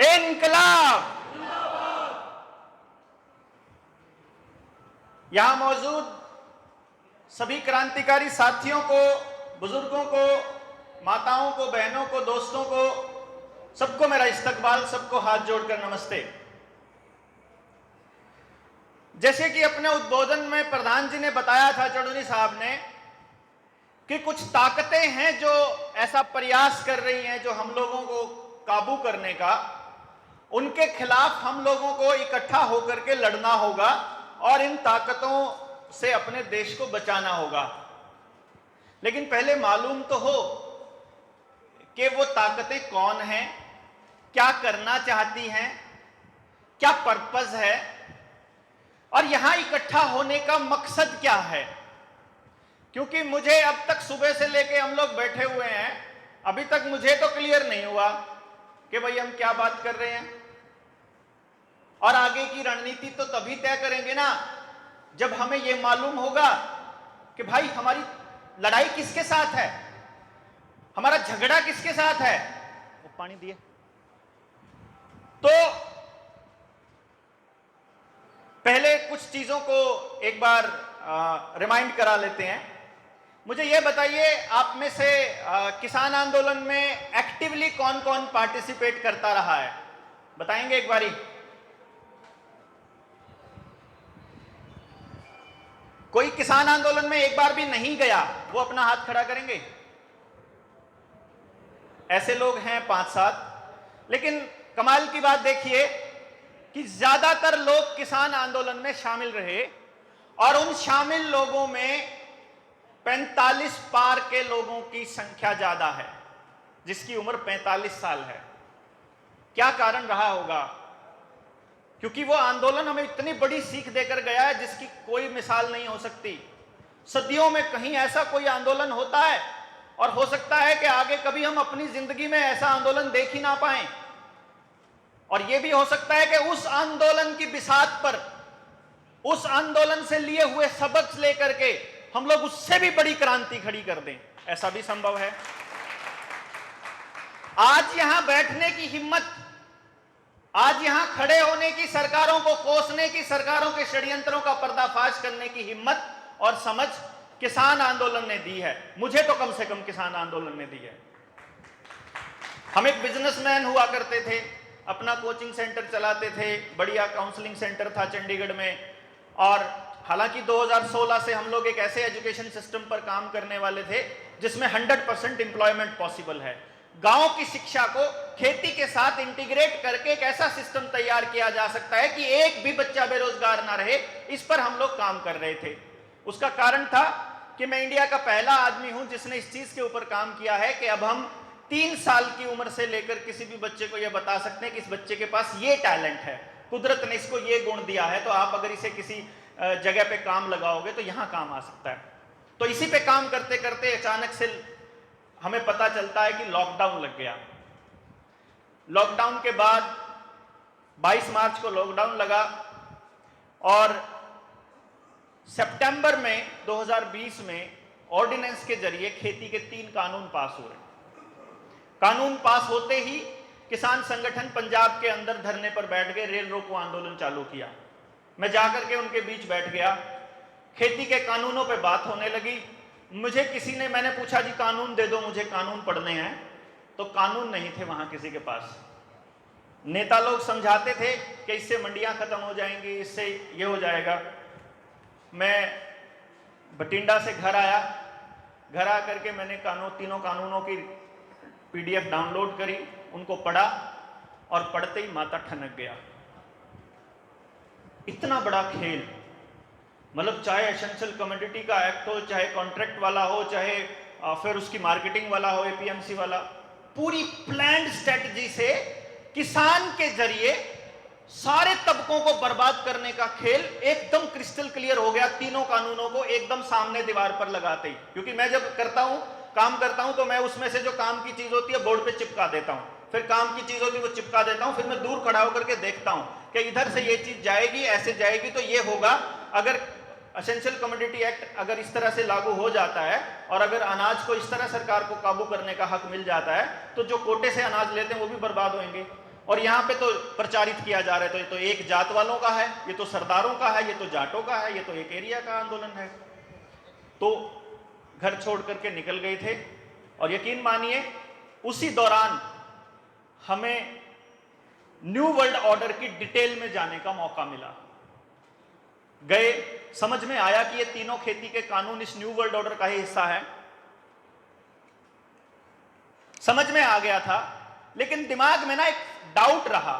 इनकलाब। यहां मौजूद सभी क्रांतिकारी साथियों को, बुजुर्गों को, माताओं को, बहनों को, दोस्तों को, सबको मेरा इस्तकबाल, सबको हाथ जोड़कर नमस्ते। जैसे कि अपने उद्बोधन में प्रधान जी ने बताया था, चौधरी साहब ने, कि कुछ ताकतें हैं जो ऐसा प्रयास कर रही हैं जो हम लोगों को काबू करने का, उनके खिलाफ हम लोगों को इकट्ठा होकर के लड़ना होगा और इन ताकतों से अपने देश को बचाना होगा। लेकिन पहले मालूम तो हो कि वो ताकतें कौन हैं, क्या करना चाहती हैं, क्या पर्पस है और यहां इकट्ठा होने का मकसद क्या है। क्योंकि मुझे अब तक सुबह से लेके हम लोग बैठे हुए हैं, अभी तक मुझे तो क्लियर नहीं हुआ कि भाई हम क्या बात कर रहे हैं। और आगे की रणनीति तो तभी तय करेंगे ना जब हमें यह मालूम होगा कि भाई हमारी लड़ाई किसके साथ है, हमारा झगड़ा किसके साथ है। वो पानी दिए तो पहले कुछ चीजों को एक बार रिमाइंड करा लेते हैं। मुझे यह बताइए, आप में से किसान आंदोलन में एक्टिवली कौन कौन पार्टिसिपेट करता रहा है, बताएंगे एक बारी। कोई किसान आंदोलन में एक बार भी नहीं गया, वो अपना हाथ खड़ा करेंगे। ऐसे लोग हैं 5-7। लेकिन कमाल की बात देखिए कि ज्यादातर लोग किसान आंदोलन में शामिल रहे और उन शामिल लोगों में 45 पार के लोगों की संख्या ज्यादा है, जिसकी उम्र 45 साल है। क्या कारण रहा होगा? क्योंकि वो आंदोलन हमें इतनी बड़ी सीख देकर गया है जिसकी कोई मिसाल नहीं हो सकती। सदियों में कहीं ऐसा कोई आंदोलन होता है और हो सकता है कि आगे कभी हम अपनी जिंदगी में ऐसा आंदोलन देख ही ना पाएं। और यह भी हो सकता है कि उस आंदोलन की बिसात पर, उस आंदोलन से लिए हुए सबक लेकर के हम लोग उससे भी बड़ी क्रांति खड़ी कर दें, ऐसा भी संभव है। आज यहां बैठने की हिम्मत, आज यहां खड़े होने की, सरकारों को कोसने की, सरकारों के षड्यंत्रों का पर्दाफाश करने की हिम्मत और समझ किसान आंदोलन ने दी है। मुझे तो कम से कम किसान आंदोलन ने दी है। हम एक बिजनेसमैन हुआ करते थे, अपना कोचिंग सेंटर चलाते थे, बढ़िया काउंसलिंग सेंटर था चंडीगढ़ में। और हालांकि 2016 से हम लोग एक ऐसे एजुकेशन सिस्टम पर काम करने वाले थे जिसमें 100% एम्प्लॉयमेंट पॉसिबल है। गांव की शिक्षा को खेती के साथ इंटीग्रेट करके एक ऐसा सिस्टम तैयार किया जा सकता है कि एक भी बच्चा बेरोजगार ना रहे, इस पर हम लोग काम कर रहे थे। उसका कारण था कि मैं इंडिया का पहला आदमी हूं जिसने इस चीज के ऊपर काम किया है कि अब हम 3 साल की उम्र से लेकर किसी भी बच्चे को यह बता सकते हैं कि इस बच्चे के पास ये टैलेंट है, कुदरत ने इसको ये गुण दिया है, तो आप अगर इसे किसी जगह पे काम लगाओगे तो यहां काम आ सकता है। तो इसी पे काम करते करते अचानक से हमें पता चलता है कि लॉकडाउन लग गया। लॉकडाउन के बाद 22 मार्च को लॉकडाउन लगा और सितंबर में 2020 में ऑर्डिनेंस के जरिए खेती के 3 कानून पास हुए। कानून पास होते ही किसान संगठन पंजाब के अंदर धरने पर बैठ गए, रेल रोको आंदोलन चालू किया। मैं जाकर के उनके बीच बैठ गया, खेती के कानूनों पे बात होने लगी। मुझे किसी ने, मैंने पूछा जी कानून दे दो, मुझे कानून पढ़ने हैं, तो कानून नहीं थे वहां किसी के पास। नेता लोग समझाते थे कि इससे मंडियां खत्म हो जाएंगी, इससे ये हो जाएगा। मैं बठिंडा से घर आया, घर आकर के मैंने तीनों कानूनों की PDF डाउनलोड करी, उनको पढ़ा और पढ़ते ही माथा ठनक गया। इतना बड़ा खेल, मतलब चाहे एसेंशियल कमोडिटी का एक्ट हो, चाहे कॉन्ट्रैक्ट वाला हो, चाहे फिर उसकी मार्केटिंग वाला हो, APMC वाला, पूरी प्लान्ड स्ट्रेटजी से किसान के जरिए सारे तबकों को बर्बाद करने का खेल एकदम क्रिस्टल क्लियर हो गया, तीनों कानूनों को एकदम सामने दीवार पर लगाते ही। क्योंकि मैं जब काम करता हूं तो मैं उसमें से जो काम की चीज होती है बोर्ड पे चिपका देता हूं, फिर काम की चीज होती है वो चिपका देता हूं, फिर मैं दूर खड़ा होकर के देखता हूं कि इधर से ये चीज जाएगी, ऐसे जाएगी तो ये होगा। अगर एसेंशियल कमोडिटी एक्ट अगर इस तरह से लागू हो जाता है और अगर अनाज को इस तरह सरकार को काबू करने का हक मिल जाता है तो जो कोटे से अनाज लेते हैं वो भी बर्बाद होंगे। और यहाँ पे तो प्रचारित किया जा रहा है तो ये तो एक जात वालों का है, ये तो सरदारों का है, ये तो जाटों का है, ये तो एक एरिया का आंदोलन है। तो घर छोड़ करके निकल गए थे और यकीन मानिए उसी दौरान हमें न्यू वर्ल्ड ऑर्डर की डिटेल में जाने का मौका मिला। गए, समझ में आया कि ये तीनों खेती के कानून इस न्यू वर्ल्ड ऑर्डर का ही हिस्सा है, समझ में आ गया था। लेकिन दिमाग में ना एक डाउट रहा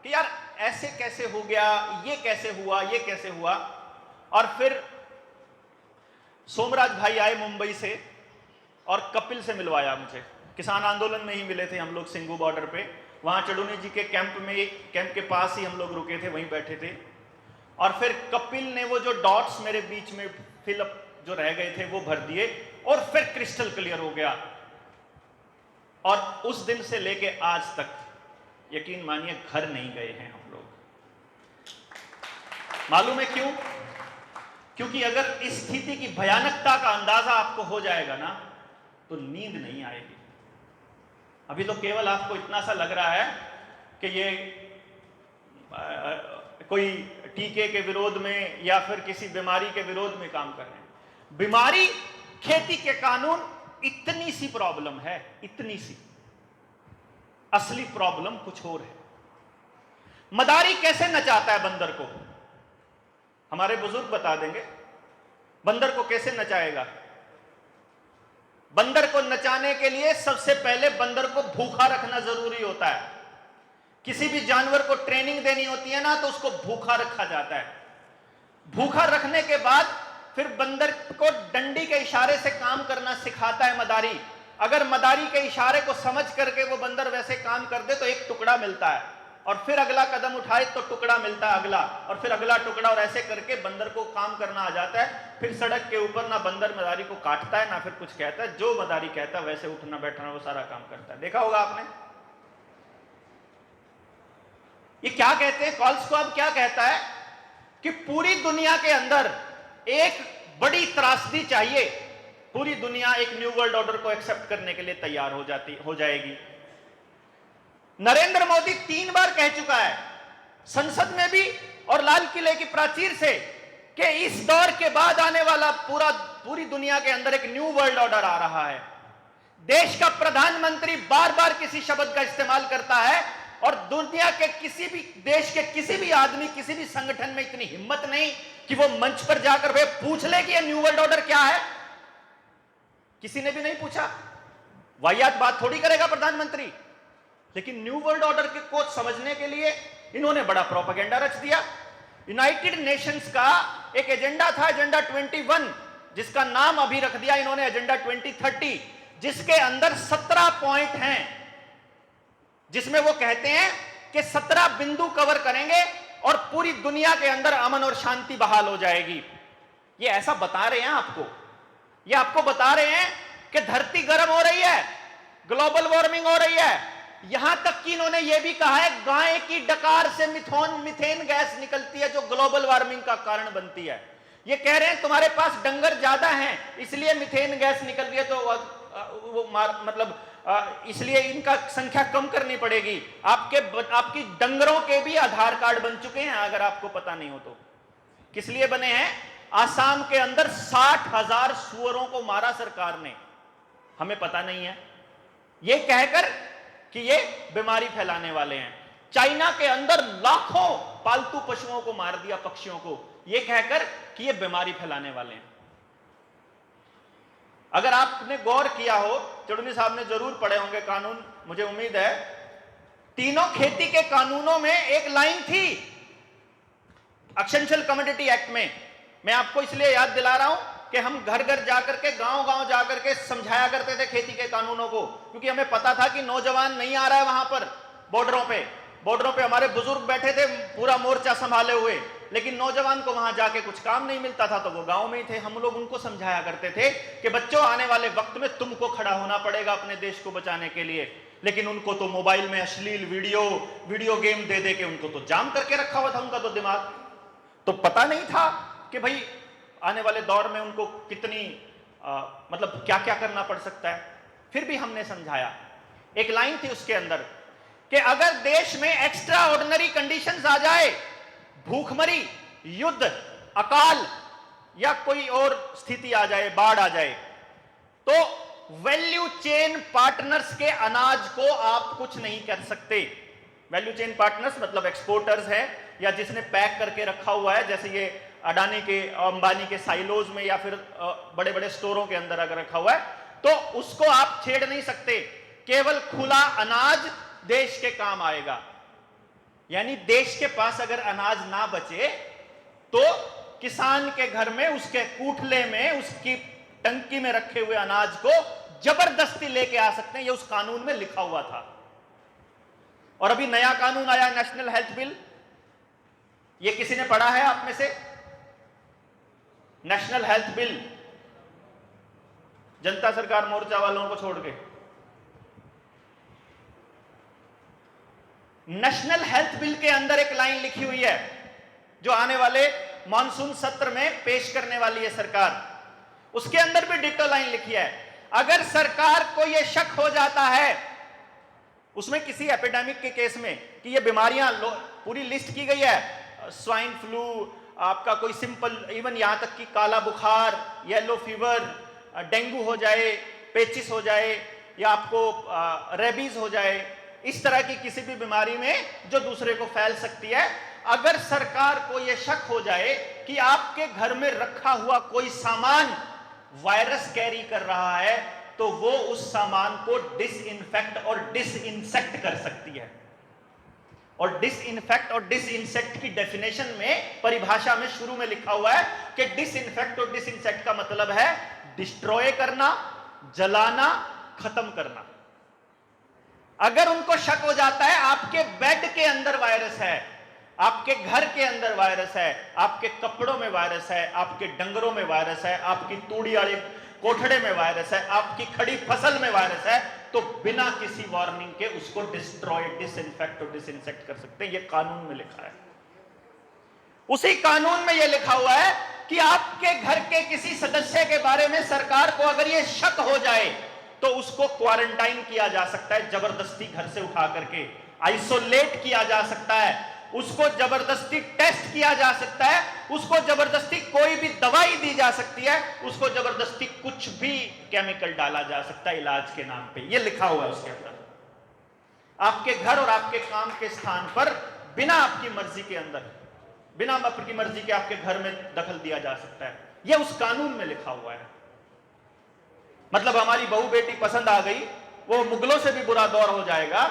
कि यार ऐसे कैसे हो गया, ये कैसे हुआ, ये कैसे हुआ। और फिर सोमराज भाई आए मुंबई से और कपिल से मिलवाया मुझे। किसान आंदोलन में ही मिले थे हम लोग सिंगू बॉर्डर पे, वहां चडूनी जी के कैंप के पास ही हम लोग रुके थे, वहीं बैठे थे। और फिर कपिल ने वो जो डॉट्स मेरे बीच में फिलअप जो रह गए थे वो भर दिए और फिर क्रिस्टल क्लियर हो गया। और उस दिन से लेके आज तक यकीन मानिए घर नहीं गए हैं हम लोग। मालूम है क्यों? क्योंकि अगर इस स्थिति की भयानकता का अंदाजा आपको हो जाएगा ना तो नींद नहीं आएगी। अभी तो केवल आपको इतना सा लग रहा है कि ये कोई टीके के विरोध में या फिर किसी बीमारी के विरोध में काम कर रहे हैं। बीमारी, खेती के कानून, इतनी सी प्रॉब्लम है, इतनी सी। असली प्रॉब्लम कुछ और है। मदारी कैसे नचाता है बंदर को? हमारे बुजुर्ग बता देंगे बंदर को कैसे नचाएगा। बंदर को नचाने के लिए सबसे पहले बंदर को भूखा रखना जरूरी होता है। किसी भी जानवर को ट्रेनिंग देनी होती है ना तो उसको भूखा रखा जाता है। भूखा रखने के बाद फिर बंदर को डंडी के इशारे से काम करना सिखाता है मदारी। अगर मदारी के इशारे को समझ करके वो बंदर वैसे काम कर दे तो एक टुकड़ा मिलता है, और फिर अगला कदम उठाए तो टुकड़ा मिलता है अगला, और फिर अगला टुकड़ा, और ऐसे करके बंदर को काम करना आ जाता है। फिर सड़क के ऊपर ना बंदर मदारी को काटता है ना फिर कुछ कहता है, जो मदारी कहता है वैसे उठना बैठना वो सारा काम करता है। देखा होगा आपने। ये क्या कहते हैं, कॉल्स को अब क्या कहता है कि पूरी दुनिया के अंदर एक बड़ी त्रासदी चाहिए, पूरी दुनिया एक न्यू वर्ल्ड ऑर्डर को एक्सेप्ट करने के लिए तैयार हो जाएगी। नरेंद्र मोदी 3 बार कह चुका है संसद में भी और लाल किले की प्राचीर से कि इस दौर के बाद आने वाला पूरी दुनिया के अंदर एक न्यू वर्ल्ड ऑर्डर आ रहा है। देश का प्रधानमंत्री बार बार किसी शब्द का इस्तेमाल करता है और दुनिया के किसी भी देश के किसी भी आदमी, किसी भी संगठन में इतनी हिम्मत नहीं कि वो मंच पर जाकर वे पूछ ले कि ये न्यू वर्ल्ड ऑर्डर क्या है। किसी ने भी नहीं पूछा। वाहियात बात थोड़ी करेगा प्रधानमंत्री। लेकिन न्यू वर्ल्ड ऑर्डर के को समझने के लिए इन्होंने बड़ा प्रोपेगेंडा रच दिया। यूनाइटेड नेशंस का एक एजेंडा था, एजेंडा 21, जिसका नाम अभी रख दिया इन्होंने एजेंडा 2030, जिसके अंदर 17 पॉइंट हैं, जिसमें वो कहते हैं कि 17 बिंदु कवर करेंगे और पूरी दुनिया के अंदर अमन और शांति बहाल हो जाएगी। ये ऐसा बता रहे हैं आपको, ये आपको बता रहे हैं कि धरती गर्म हो रही है, ग्लोबल वार्मिंग हो रही है। यहां तक कि इन्होंने यह भी कहा है गाय की डकार से मिथेन गैस निकलती है जो ग्लोबल वार्मिंग का कारण बनती है। ये कह रहे हैं तुम्हारे पास डंगर ज्यादा हैं इसलिए मिथेन गैस निकल रही है, तो इसलिए इनका संख्या कम करनी पड़ेगी। आपकी डंगरों के भी आधार कार्ड बन चुके हैं, अगर आपको पता नहीं हो तो। किस लिए बने हैं? आसाम के अंदर 60,000 सुअरों को मारा सरकार ने, हमें पता नहीं है, यह कहकर कि ये बीमारी फैलाने वाले हैं। चाइना के अंदर लाखों पालतू पशुओं को मार दिया, पक्षियों को, यह कहकर कि ये बीमारी फैलाने वाले हैं। अगर आपने गौर किया हो, चडूनी साहब ने जरूर पढ़े होंगे कानून, मुझे उम्मीद है। तीनों खेती के कानूनों में एक लाइन थी एसेंशियल कमोडिटी एक्ट में। मैं आपको इसलिए याद दिला रहा हूं कि हम घर घर जाकर के, गांव-गांव जाकर के समझाया करते थे खेती के कानूनों को, क्योंकि हमें पता था कि नौजवान नहीं आ रहा है वहां पर बॉर्डरों पे हमारे बुजुर्ग बैठे थे पूरा मोर्चा संभाले हुए, लेकिन नौजवान को वहां जाके कुछ काम नहीं मिलता था तो वो गांव में ही थे। हम लोग उनको समझाया करते थे कि बच्चों आने वाले वक्त में तुमको खड़ा होना पड़ेगा अपने देश को बचाने के लिए। लेकिन उनको तो मोबाइल में अश्लील वीडियो गेम दे के उनको तो जाम करके रखा हुआ था उनका तो दिमाग। तो पता नहीं था कि भाई आने वाले दौर में उनको कितनी मतलब क्या क्या करना पड़ सकता है। फिर भी हमने समझाया, एक लाइन थी उसके अंदर कि अगर देश में एक्स्ट्रा ऑर्डिनरी कंडीशंस आ जाए, भूखमरी, युद्ध, अकाल या कोई और स्थिति आ जाए, बाढ़ आ जाए, तो वैल्यू चेन पार्टनर्स के अनाज को आप कुछ नहीं कर सकते। वैल्यू चेन पार्टनर्स मतलब एक्सपोर्टर्स है या जिसने पैक करके रखा हुआ है, जैसे ये अडानी के, अंबानी के साइलोज में या फिर बड़े बड़े स्टोरों के अंदर अगर रखा हुआ है, तो उसको आप छेड़ नहीं सकते। केवल खुला अनाज देश के काम आएगा। यानी देश के पास अगर अनाज ना बचे तो किसान के घर में, उसके कूठले में, उसकी टंकी में रखे हुए अनाज को जबरदस्ती लेके आ सकते हैं। यह उस कानून में लिखा हुआ था। और अभी नया कानून आया, नेशनल हेल्थ बिल। यह किसी ने पढ़ा है आप में से? नेशनल हेल्थ बिल, जनता सरकार मोर्चा वालों को छोड़ के। नेशनल हेल्थ बिल के अंदर एक लाइन लिखी हुई है जो आने वाले मॉनसून सत्र में पेश करने वाली है सरकार। उसके अंदर भी डिटो लाइन लिखी है, अगर सरकार को यह शक हो जाता है, उसमें किसी एपिडेमिक के केस में कि ये बीमारियां पूरी लिस्ट की गई है, स्वाइन फ्लू, आपका कोई सिंपल, इवन यहां तक कि काला बुखार, येलो फीवर, डेंगू हो जाए, पेचिस हो जाए या आपको रेबीज हो जाए, इस तरह की किसी भी बीमारी में जो दूसरे को फैल सकती है, अगर सरकार को यह शक हो जाए कि आपके घर में रखा हुआ कोई सामान वायरस कैरी कर रहा है, तो वो उस सामान को डिसइंफेक्ट और डिसइंसेक्ट कर सकती है। और डिसइंफेक्ट और डिसइंसेक्ट की डेफिनेशन में, परिभाषा में शुरू में लिखा हुआ है कि डिसइंफेक्ट और डिसइंसेक्ट का मतलब है डिस्ट्रॉय करना, जलाना, खत्म करना। अगर उनको शक हो जाता है आपके बेड के अंदर वायरस है, आपके घर के अंदर वायरस है, आपके कपड़ों में वायरस है, आपके डंगरों में वायरस है, आपकी तूड़ी वाले कोठड़े में वायरस है, आपकी खड़ी फसल में वायरस है, तो बिना किसी वार्निंग के उसको डिस्ट्रॉय, डिसइंफेक्ट और डिसइंसेक्ट कर सकते हैं। यह कानून में लिखा है। उसी कानून में यह लिखा हुआ है कि आपके घर के किसी सदस्य के बारे में सरकार को अगर यह शक हो जाए तो उसको क्वारंटाइन किया जा सकता है, जबरदस्ती घर से उठा करके आइसोलेट किया जा सकता है, उसको जबरदस्ती टेस्ट किया जा सकता है, उसको जबरदस्ती कोई भी दवाई दी जा सकती है, उसको जबरदस्ती कुछ भी केमिकल डाला जा सकता है इलाज के नाम पे। ये लिखा हुआ है उसके अंदर। आपके घर और आपके काम के स्थान पर बिना आपकी मर्जी के अंदर, बिना आपकी मर्जी के आपके घर में दखल दिया जा सकता है। यह उस कानून में लिखा हुआ है। मतलब हमारी बहू बेटी पसंद आ गई, वो मुगलों से भी बुरा दौर हो जाएगा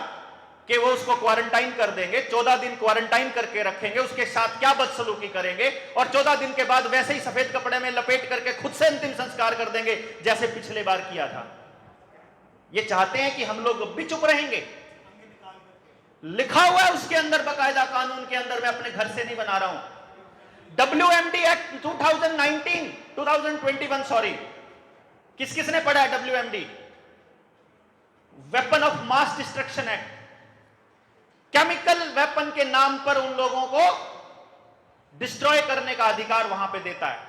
कि वो उसको क्वारंटाइन कर देंगे, 14 दिन क्वारंटाइन करके रखेंगे, उसके साथ क्या बदसलूकी करेंगे, और 14 दिन के बाद वैसे ही सफेद कपड़े में लपेट करके खुद से अंतिम संस्कार कर देंगे जैसे पिछले बार किया था। ये चाहते हैं कि हम लोग अब भी चुप रहेंगे। लिखा हुआ है उसके अंदर, बकायदा कानून के अंदर, मैं अपने घर से नहीं बना रहा हूं। WMD एक्ट 2021 सॉरी, किस किसने पढ़ा है WMD? Weapon of mass destruction act. Chemical weapon के नाम पर उन लोगों को डिस्ट्रॉय करने का अधिकार वहां पे देता है।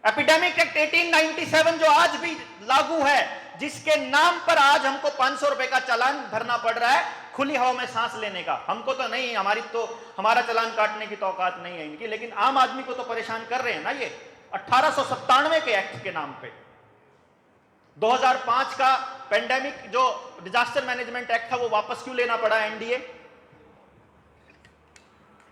एपिडेमिक एक्ट 1897 जो आज भी लागू है, जिसके नाम पर आज हमको 500 रुपए का चालान भरना पड़ रहा है खुली हवा में सांस लेने का। हमको तो नहीं, हमारा चालान काटने की तो औकात नहीं है इनकी, लेकिन आम आदमी को तो परेशान कर रहे हैं ना ये 1897 के एक्ट के नाम पे। 2005 का पेंडेमिक जो डिजास्टर मैनेजमेंट एक्ट था वो वापस क्यों लेना पड़ा एनडीए?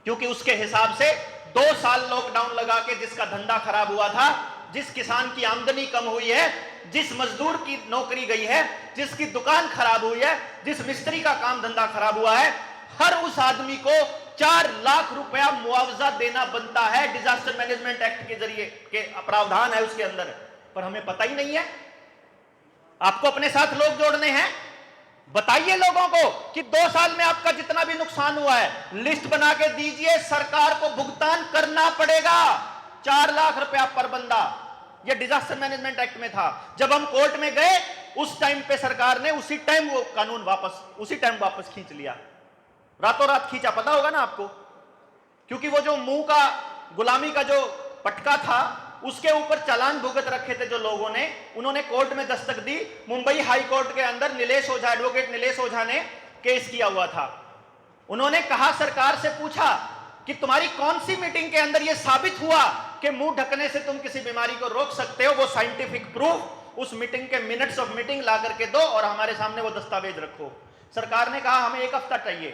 क्योंकि उसके हिसाब से 2 साल लॉकडाउन लगा के जिसका धंधा खराब हुआ था, जिस किसान की आमदनी कम हुई है, जिस मजदूर की नौकरी गई है, जिसकी दुकान खराब हुई है, जिस मिस्त्री का काम धंधा खराब हुआ है, हर उस आदमी को 4 लाख रुपया मुआवजा देना बनता है। डिजास्टर मैनेजमेंट एक्ट के जरिए के प्रावधान है उसके अंदर, पर हमें पता ही नहीं है। आपको अपने साथ लोग जोड़ने हैं, बताइए लोगों को कि 2 साल में आपका जितना भी नुकसान हुआ है लिस्ट बना के दीजिए, सरकार को भुगतान करना पड़ेगा 4 लाख रुपया पर बंदा। यह डिजास्टर मैनेजमेंट एक्ट में था। जब हम कोर्ट में गए उस टाइम पे सरकार ने उसी टाइम वो कानून वापस खींच लिया, रातों रात खींचा। पता होगा ना आपको, क्योंकि वो जो मुंह का गुलामी का जो पटका था उसके ऊपर चालान भुगत रखे थे जो लोगों ने, उन्होंने कोर्ट में दस्तक दी। मुंबई हाई कोर्ट के अंदर नीलेश ओझा, एडवोकेट नीलेश ओझा ने केस किया हुआ था। उन्होंने कहा, सरकार से पूछा कि तुम्हारी कौन सी मीटिंग के अंदर यह साबित हुआ कि मुंह ढकने से तुम किसी बीमारी को रोक सकते हो, वो साइंटिफिक प्रूफ उस मीटिंग के मिनट्स ऑफ मीटिंग ला करके दो और हमारे सामने वो दस्तावेज रखो। सरकार ने कहा हमें 1 हफ्ता चाहिए।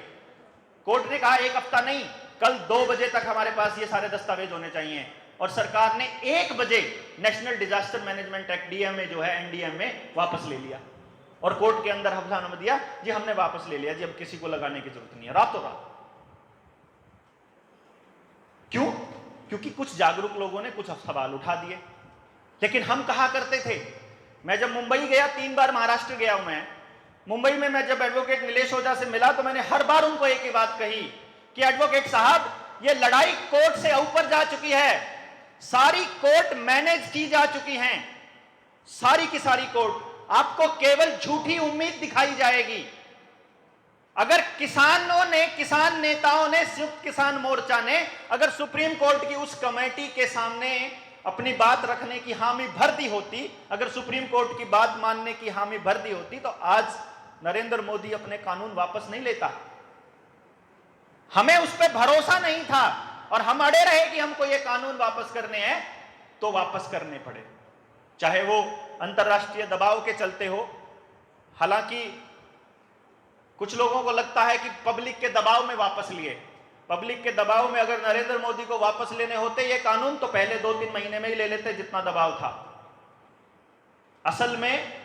कोर्ट ने कहा 1 हफ्ता नहीं, कल 2 बजे तक हमारे पास ये सारे दस्तावेज होने चाहिए। और सरकार ने 1 बजे national disaster management act DMA जो है एनडीएमए वापस ले लिया और कोर्ट के अंदर हफ्तानामा दिया जी हमने वापस ले लिया जी, अब किसी को लगाने की जरूरत नहीं है, रातों रात। क्यों? क्योंकि कुछ जागरूक लोगों ने कुछ सवाल उठा दिए। लेकिन हम कहा करते थे, मैं जब मुंबई गया, 3 बार महाराष्ट्र गया हूं मैं, मुंबई में मैं जब एडवोकेट नीलेश ओझा से मिला तो मैंने हर बार उनको एक ही बात कही कि एडवोकेट साहब ये लड़ाई कोर्ट से ऊपर जा चुकी है, सारी कोर्ट मैनेज की जा चुकी हैं, सारी की सारी कोर्ट, आपको केवल झूठी उम्मीद दिखाई जाएगी। अगर किसानों ने, किसान नेताओं ने, संयुक्त किसान मोर्चा ने अगर सुप्रीम कोर्ट की उस कमेटी के सामने अपनी बात रखने की हामी भर दी होती, अगर सुप्रीम कोर्ट की बात मानने की हामी भर दी होती, तो आज नरेंद्र मोदी अपने कानून वापस नहीं लेता। हमें उस पर भरोसा नहीं था और हम अड़े रहे कि हमको ये कानून वापस करने हैं तो वापस करने पड़े, चाहे वो अंतरराष्ट्रीय दबाव के चलते हो। हालांकि कुछ लोगों को लगता है कि पब्लिक के दबाव में वापस लिए। पब्लिक के दबाव में अगर नरेंद्र मोदी को वापस लेने होते ये कानून तो पहले 2-3 महीने में ही ले लेते, जितना दबाव था। असल में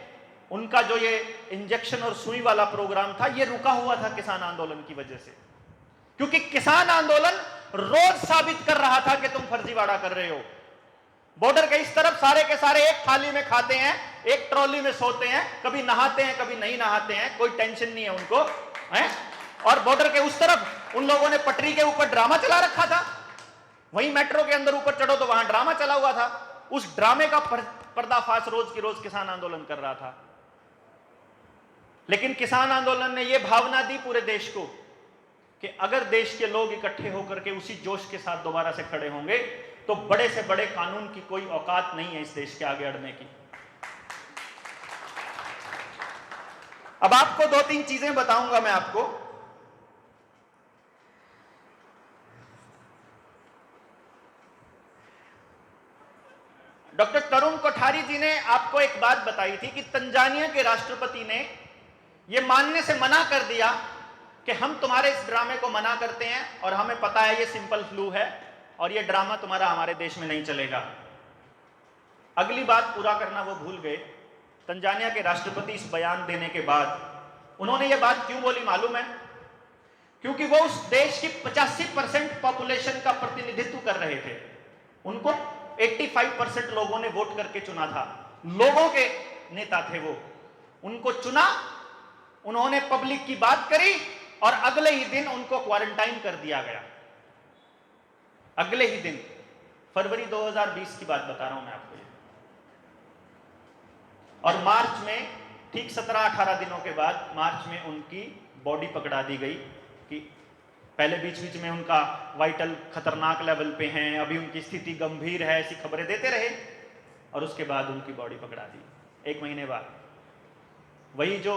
उनका जो ये इंजेक्शन और सुई वाला प्रोग्राम था ये रुका हुआ था किसान आंदोलन की वजह से, क्योंकि किसान आंदोलन रोज साबित कर रहा था कि तुम फर्जीवाड़ा कर रहे हो। बॉर्डर के इस तरफ सारे के सारे एक थाली में खाते हैं, एक ट्रॉली में सोते हैं, कभी नहाते हैं कभी नहीं नहाते हैं, कोई टेंशन नहीं है उनको है। और बॉर्डर के उस तरफ उन लोगों ने पटरी के ऊपर ड्रामा चला रखा था, वहीं मेट्रो के अंदर ऊपर चढ़ो तो वहां ड्रामा चला हुआ था। उस ड्रामे का पर्दाफाश रोज की रोज किसान आंदोलन कर रहा था। लेकिन किसान आंदोलन ने यह भावना दी पूरे देश को कि अगर देश के लोग इकट्ठे होकर के उसी जोश के साथ दोबारा से खड़े होंगे तो बड़े से बड़े कानून की कोई औकात नहीं है इस देश के आगे अड़ने की। अब आपको 2-3 चीजें बताऊंगा मैं आपको। डॉक्टर तरुण कोठारी जी ने आपको एक बात बताई थी कि तंजानिया के राष्ट्रपति ने यह मानने से मना कर दिया कि हम तुम्हारे इस ड्रामे को मना करते हैं और हमें पता है ये सिंपल फ्लू है और ये ड्रामा तुम्हारा हमारे देश में नहीं चलेगा। अगली बात पूरा करना वो भूल गए। तंजानिया के राष्ट्रपति इस बयान देने के बाद उन्होंने ये बात क्यों बोली मालूम है? क्योंकि वो उस देश की 85% पॉपुलेशन का प्रतिनिधित्व कर रहे थे। उनको 85% लोगों ने वोट करके चुना था, लोगों के नेता थे वो। उनको चुना, उन्होंने पब्लिक की बात करी और अगले ही दिन उनको क्वारंटाइन कर दिया गया। अगले ही दिन, फरवरी 2020 की बात बता रहा हूं मैं आपको ये। और मार्च में, ठीक 17-18 दिनों के बाद मार्च में उनकी बॉडी पकड़ा दी गई कि पहले बीच बीच में उनका वाइटल खतरनाक लेवल पे हैं, अभी उनकी स्थिति गंभीर है, ऐसी खबरें देते रहे और उसके बाद उनकी बॉडी पकड़ा दी 1 महीने बाद। वही जो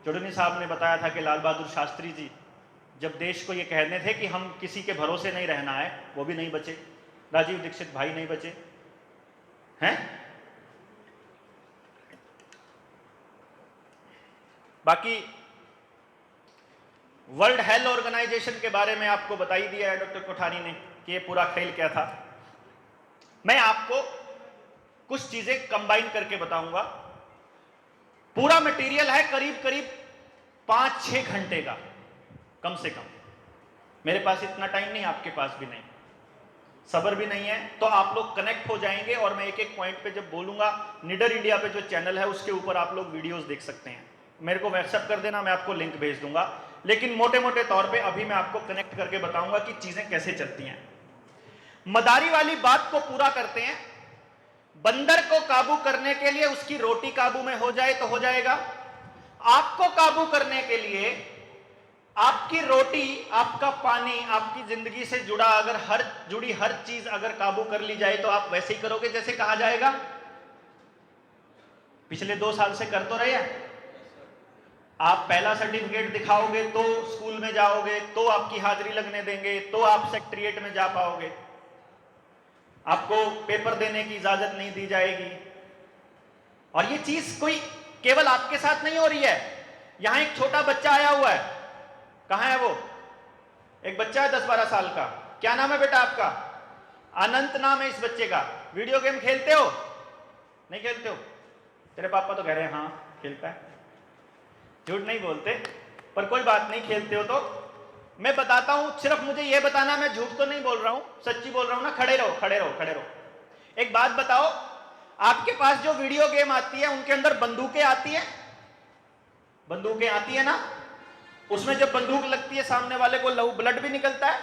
चुड़नी साहब ने बताया था कि लाल बहादुर शास्त्री जी जब देश को ये कहने थे कि हम किसी के भरोसे नहीं रहना है, वो भी नहीं बचे। राजीव दीक्षित भाई नहीं बचे हैं। बाकी वर्ल्ड हेल्थ ऑर्गेनाइजेशन के बारे में आपको बता ही दिया है डॉक्टर कोठारी ने कि ये पूरा खेल क्या था। मैं आपको कुछ चीजें कंबाइन करके बताऊंगा। पूरा मटेरियल है करीब करीब 5-6 घंटे का कम से कम। मेरे पास इतना टाइम नहीं, आपके पास भी नहीं, सब्र भी नहीं है, तो आप लोग कनेक्ट हो जाएंगे और मैं एक एक पॉइंट पे जब बोलूंगा, निडर इंडिया पे जो चैनल है उसके ऊपर आप लोग वीडियोस देख सकते हैं। मेरे को व्हाट्सएप कर देना, मैं आपको लिंक भेज दूंगा। लेकिन मोटे मोटे तौर पे अभी मैं आपको कनेक्ट करके बताऊंगा कि चीजें कैसे चलती हैं। मदारी वाली बात को पूरा करते हैं। बंदर को काबू करने के लिए उसकी रोटी काबू में हो जाए तो हो जाएगा। आपको काबू करने के लिए आपकी रोटी, आपका पानी, आपकी जिंदगी से जुड़ी हर चीज अगर काबू कर ली जाए तो आप वैसे ही करोगे जैसे कहा जाएगा। पिछले 2 साल से कर तो रहे हैं। आप पहला सर्टिफिकेट दिखाओगे तो स्कूल में जाओगे, तो आपकी हाजिरी लगने देंगे, तो आप सेक्रेटेरिएट में जा पाओगे। आपको पेपर देने की इजाजत नहीं दी जाएगी। और ये चीज कोई केवल आपके साथ नहीं हो रही है। यहां एक छोटा बच्चा आया हुआ है, कहां है वो? एक बच्चा है 10-12 साल का। क्या नाम है बेटा आपका? अनंत नाम है इस बच्चे का। वीडियो गेम खेलते हो? नहीं खेलते हो? तेरे पापा तो कह रहे हैं हाँ खेलता है। झूठ नहीं बोलते, पर कोई बात नहीं, खेलते हो तो मैं बताता हूं। सिर्फ मुझे यह बताना, मैं झूठ तो नहीं बोल रहा हूं, सच्ची बोल रहा हूं ना। खड़े रहो खड़े रहो खड़े रहो। एक बात बताओ, आपके पास जो वीडियो गेम आती है उनके अंदर बंदूकें आती हैं? बंदूकें आती है ना? उसमें जब बंदूक लगती है सामने वाले को लहू ब्लड भी निकलता है?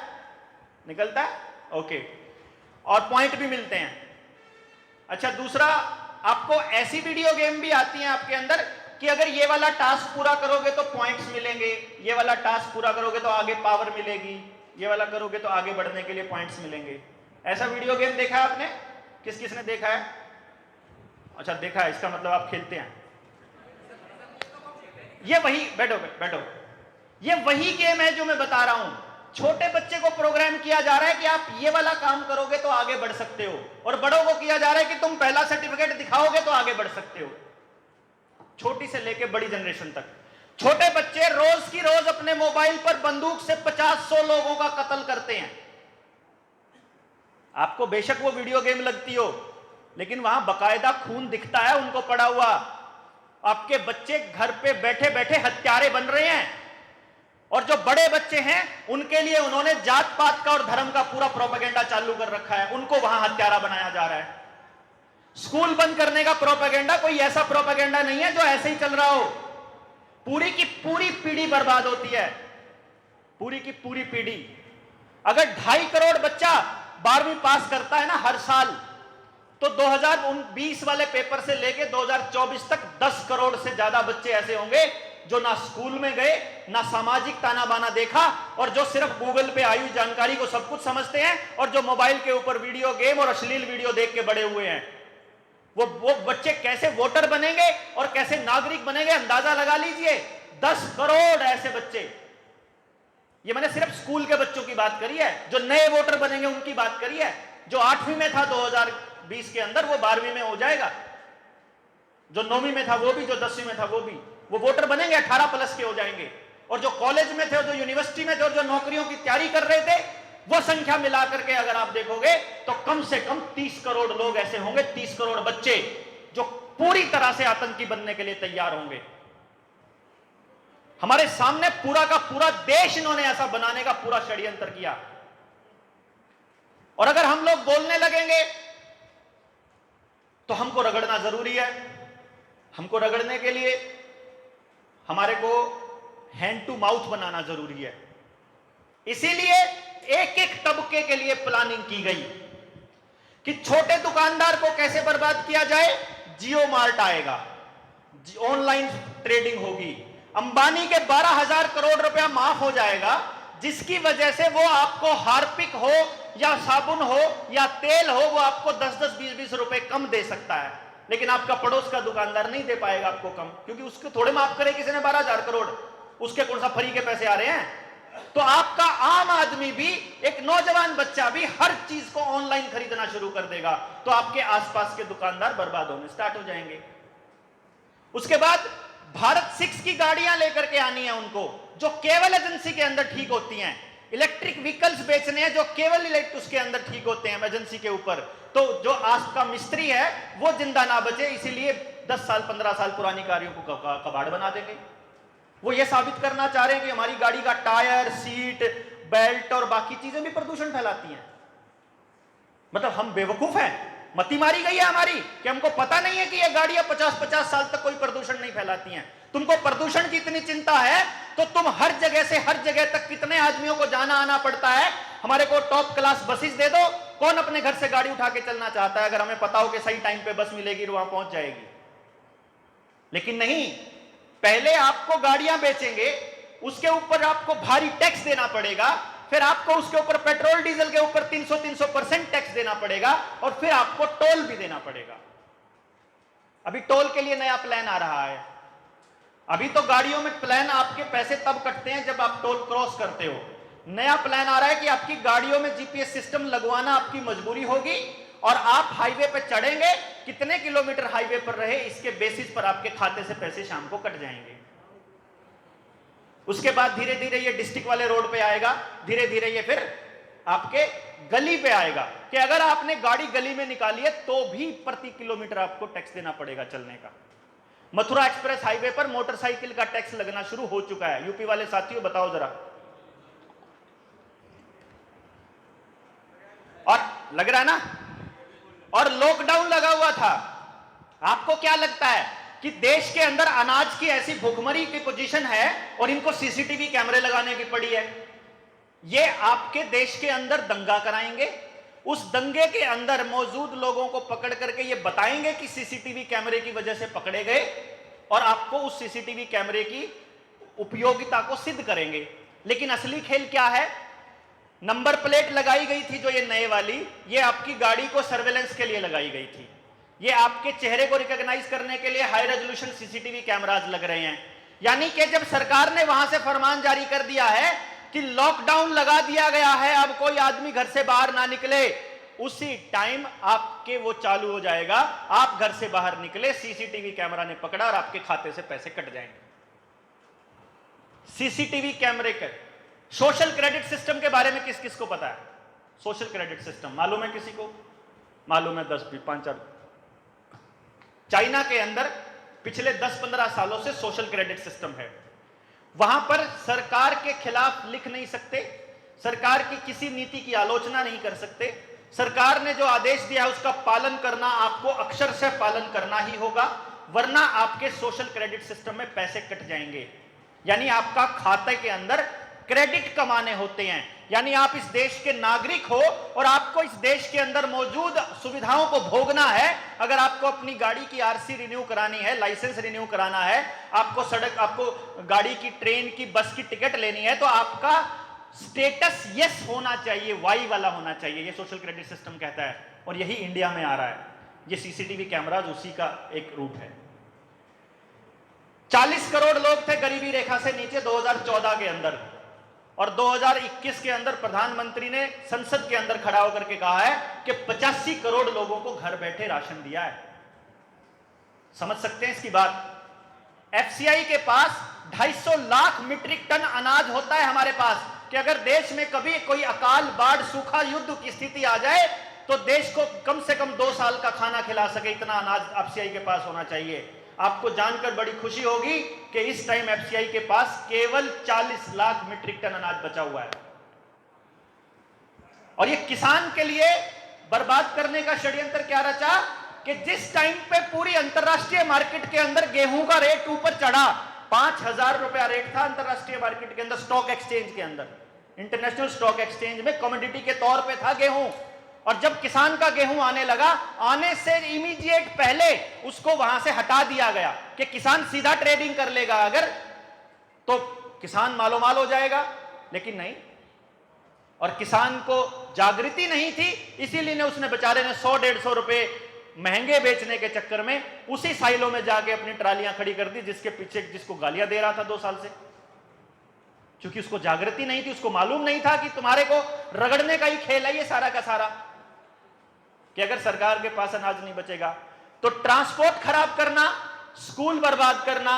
निकलता है, ओके। और पॉइंट भी मिलते हैं। अच्छा, दूसरा, आपको ऐसी वीडियो गेम भी आती है आपके अंदर कि अगर ये वाला टास्क पूरा करोगे तो पॉइंट्स मिलेंगे, ये वाला टास्क पूरा करोगे तो आगे पावर मिलेगी, ये वाला करोगे तो आगे बढ़ने के लिए पॉइंट्स मिलेंगे। ऐसा वीडियो गेम देखा है आपने? किस किस ने देखा है? अच्छा देखा है, इसका मतलब आप खेलते हैं। ये वही, बैठो बैठो, ये वही गेम है जो मैं बता रहा हूं। छोटे बच्चे को प्रोग्राम किया जा रहा है कि आप ये वाला काम करोगे तो आगे बढ़ सकते हो, और बड़ों को किया जा रहा है कि तुम पहला सर्टिफिकेट दिखाओगे तो आगे बढ़ सकते हो। छोटी से लेके बड़ी जनरेशन तक छोटे बच्चे रोज की रोज अपने मोबाइल पर बंदूक से 50-100 लोगों का कत्ल करते हैं। आपको बेशक वो वीडियो गेम लगती हो, लेकिन वहां बकायदा खून दिखता है उनको पड़ा हुआ। आपके बच्चे घर पे बैठे बैठे हत्यारे बन रहे हैं, और जो बड़े बच्चे हैं उनके लिए उन्होंने जात पात का और धर्म का पूरा प्रोपेगेंडा चालू कर रखा है, उनको वहां हत्यारा बनाया जा रहा है। स्कूल बंद करने का प्रोपेगेंडा कोई ऐसा प्रोपेगेंडा नहीं है जो ऐसे ही चल रहा हो। पूरी की पूरी पीढ़ी बर्बाद होती है, पूरी की पूरी पीढ़ी। अगर 2.5 करोड़ बच्चा 12वीं पास करता है ना हर साल, तो 2020 वाले पेपर से लेके 2024 तक 10 करोड़ से ज्यादा बच्चे ऐसे होंगे जो ना स्कूल में गए, ना सामाजिक ताना बाना देखा, और जो सिर्फ गूगल पे आई हुई जानकारी को सब कुछ समझते हैं, और जो मोबाइल के ऊपर वीडियो गेम और अश्लील वीडियो देख के बड़े हुए हैं। वो बच्चे कैसे वोटर बनेंगे और कैसे नागरिक बनेंगे, अंदाजा लगा लीजिए। 10 करोड़ ऐसे बच्चे। ये मैंने सिर्फ स्कूल के बच्चों की बात करी है, जो नए वोटर बनेंगे उनकी बात करी है। जो 8वीं में था 2020 के अंदर, वो 12वीं में हो जाएगा। जो 9वीं में था वो भी, जो 10वीं में था वो भी, वो वोटर बनेंगे, 18+ के हो जाएंगे। और जो कॉलेज में थे और जो यूनिवर्सिटी में थे और जो नौकरियों की तैयारी कर रहे थे, वो संख्या मिलाकर के अगर आप देखोगे तो कम से कम 30 करोड़ लोग ऐसे होंगे, 30 करोड़ बच्चे जो पूरी तरह से आतंकी बनने के लिए तैयार होंगे। हमारे सामने पूरा का पूरा देश इन्होंने ऐसा बनाने का पूरा षड्यंत्र किया। और अगर हम लोग बोलने लगेंगे तो हमको रगड़ना जरूरी है। हमको रगड़ने के लिए हमारे को हैंड टू माउथ बनाना जरूरी है। इसीलिए एक एक तबके के लिए प्लानिंग की गई कि छोटे दुकानदार को कैसे बर्बाद किया जाए। जियो मार्ट आएगा, ऑनलाइन ट्रेडिंग होगी, अंबानी के 12,000 करोड़ रुपया माफ हो जाएगा, जिसकी वजह से वो आपको हार्पिक हो या साबुन हो या तेल हो, वो आपको 10-10, 20-20 रुपए कम दे सकता है। लेकिन आपका पड़ोस का दुकानदार नहीं दे पाएगा आपको कम, क्योंकि उसको थोड़े माफ करे किसी ने 12,000 करोड़, उसके कौन सा फ्री के पैसे आ रहे हैं। तो आपका आम आदमी भी, एक नौजवान बच्चा भी हर चीज को ऑनलाइन खरीदना शुरू कर देगा, तो आपके आसपास के दुकानदार बर्बाद होने स्टार्ट हो जाएंगे। उसके बाद भारत 6 की गाड़ियां लेकर के आनी है उनको, जो केवल एजेंसी के अंदर ठीक होती हैं। इलेक्ट्रिक व्हीकल्स बेचने हैं जो केवल उसके अंदर ठीक होते हैं एजेंसी के ऊपर। तो जो आज का मिस्त्री है वो जिंदा ना बचे, इसीलिए 10 साल 15 साल पुरानी गाड़ियों को कबाड़ बना देंगे। वो ये साबित करना चाह रहे हैं कि हमारी गाड़ी का टायर, सीट, बेल्ट और बाकी चीजें भी प्रदूषण फैलाती हैं। मतलब हम बेवकूफ हैं, मती मारी गई है हमारी कि हमको पता नहीं है कि ये गाड़ियां 50-50 साल तक कोई प्रदूषण नहीं फैलाती हैं। तुमको प्रदूषण की इतनी चिंता है तो तुम हर जगह से हर जगह तक कितने आदमियों को जाना आना पड़ता है। हमारे को टॉप क्लास बसेस दे दो, कौन अपने घर से गाड़ी उठा के चलना चाहता है अगर हमें पता हो कि सही टाइम पे बस मिलेगी और वहां पहुंच जाएगी। लेकिन नहीं, पहले आपको गाड़ियां बेचेंगे, उसके ऊपर आपको भारी टैक्स देना पड़ेगा, फिर आपको उसके ऊपर पेट्रोल डीजल के ऊपर 300% टैक्स देना पड़ेगा, और फिर आपको टोल भी देना पड़ेगा। अभी टोल के लिए नया प्लान आ रहा है। अभी तो गाड़ियों में प्लान आपके पैसे तब कटते हैं जब आप टोल क्रॉस करते हो। नया प्लान आ रहा है कि आपकी गाड़ियों में जीपीएस सिस्टम लगवाना आपकी मजबूरी होगी, और आप हाईवे पर चढ़ेंगे, कितने किलोमीटर हाईवे पर रहे इसके बेसिस पर आपके खाते से पैसे शाम को कट जाएंगे। उसके बाद धीरे धीरे ये डिस्ट्रिक्ट वाले रोड पे आएगा, धीरे धीरे ये फिर आपके गली पे आएगा कि अगर आपने गाड़ी गली में निकाली है तो भी प्रति किलोमीटर आपको टैक्स देना पड़ेगा चलने का। मथुरा एक्सप्रेस हाईवे पर मोटरसाइकिल का टैक्स लगना शुरू हो चुका है। यूपी वाले साथियों बताओ जरा। और लग रहा है ना, और लॉकडाउन लगा हुआ था। आपको क्या लगता है कि देश के अंदर अनाज की ऐसी भुखमरी की पोजीशन है और इनको सीसीटीवी कैमरे लगाने की पड़ी है? ये आपके देश के अंदर दंगा कराएंगे, उस दंगे के अंदर मौजूद लोगों को पकड़ करके ये बताएंगे कि सीसीटीवी कैमरे की वजह से पकड़े गए, और आपको उस सीसीटीवी कैमरे की उपयोगिता को सिद्ध करेंगे। लेकिन असली खेल क्या है? नंबर प्लेट लगाई गई थी जो ये नए वाली, ये आपकी गाड़ी को सर्वेलेंस के लिए लगाई गई थी। ये आपके चेहरे को रिकॉग्नाइज करने के लिए हाई रेजोल्यूशन सीसीटीवी कैमरास लग रहे हैं। यानी कि जब सरकार ने वहां से फरमान जारी कर दिया है कि लॉकडाउन लगा दिया गया है, अब कोई आदमी घर से बाहर ना निकले, उसी टाइम आपके वो चालू हो जाएगा। आप घर से बाहर निकले, सीसीटीवी कैमरा ने पकड़ा और आपके खाते से पैसे कट जाएंगे। सीसीटीवी कैमरे के सोशल क्रेडिट सिस्टम के बारे में किस किस को पता है? सोशल क्रेडिट सिस्टम मालूम है किसी को? मालूम है 10-5 चाइना के अंदर पिछले 10-15 सालों से सोशल क्रेडिट सिस्टम है। वहां पर सरकार के खिलाफ लिख नहीं सकते, सरकार की किसी नीति की आलोचना नहीं कर सकते। सरकार ने जो आदेश दिया है उसका पालन करना, आपको अक्षरशः पालन करना ही होगा, वरना आपके सोशल क्रेडिट सिस्टम में पैसे कट जाएंगे। यानी आपका खाते के अंदर क्रेडिट कमाने होते हैं। यानी आप इस देश के नागरिक हो और आपको इस देश के अंदर मौजूद सुविधाओं को भोगना है। अगर आपको अपनी गाड़ी की आरसी रिन्यू करानी है, लाइसेंस रिन्यू कराना है, आपको गाड़ी की, ट्रेन की, बस की टिकट लेनी है, तो आपका स्टेटस यस होना चाहिए, वाई वाला होना चाहिए। ये सोशल क्रेडिट सिस्टम कहता है, और यही इंडिया में आ रहा है। ये सीसीटीवी कैमराज उसी का एक रूप है। 40 करोड़ लोग थे गरीबी रेखा से नीचे 2014 के अंदर, और 2021 के अंदर प्रधानमंत्री ने संसद के अंदर खड़ा होकर के कहा है कि 85 करोड़ लोगों को घर बैठे राशन दिया है। समझ सकते हैं इसकी बात? एफसीआई के पास 250 लाख मीट्रिक टन अनाज होता है हमारे पास, कि अगर देश में कभी कोई अकाल, बाढ़, सूखा, युद्ध की स्थिति आ जाए तो देश को कम से कम 2 साल का खाना खिला सके, इतना अनाज एफसीआई के पास होना चाहिए। आपको जानकर बड़ी खुशी होगी कि इस टाइम एफसीआई के पास केवल 40 लाख मीट्रिक टन अनाज बचा हुआ है। और ये किसान के लिए बर्बाद करने का षड्यंत्र क्या रचा कि जिस टाइम पे पूरी अंतरराष्ट्रीय मार्केट के अंदर गेहूं का रेट ऊपर चढ़ा, 5,000 रुपया रेट था अंतरराष्ट्रीय मार्केट के अंदर, स्टॉक एक्सचेंज के अंदर, इंटरनेशनल स्टॉक एक्सचेंज में कमोडिटी के तौर पे था गेहूं। और जब किसान का गेहूं आने लगा, आने से इमीडिएट पहले उसको वहां से हटा दिया गया कि किसान सीधा ट्रेडिंग कर लेगा अगर, तो किसान मालोमाल हो जाएगा। लेकिन नहीं, और किसान को जागृति नहीं थी, इसीलिए उसने बेचारे ने 100-150 रुपए महंगे बेचने के चक्कर में उसी साइलों में जाके अपनी ट्रालियां खड़ी कर दी, जिसके पीछे जिसको गालियां दे रहा था 2 साल से। क्योंकि उसको जागृति नहीं थी, उसको मालूम नहीं था कि तुम्हारे को रगड़ने का ही खेल है ये सारा का सारा, कि अगर सरकार के पास अनाज नहीं बचेगा तो ट्रांसपोर्ट खराब करना, स्कूल बर्बाद करना,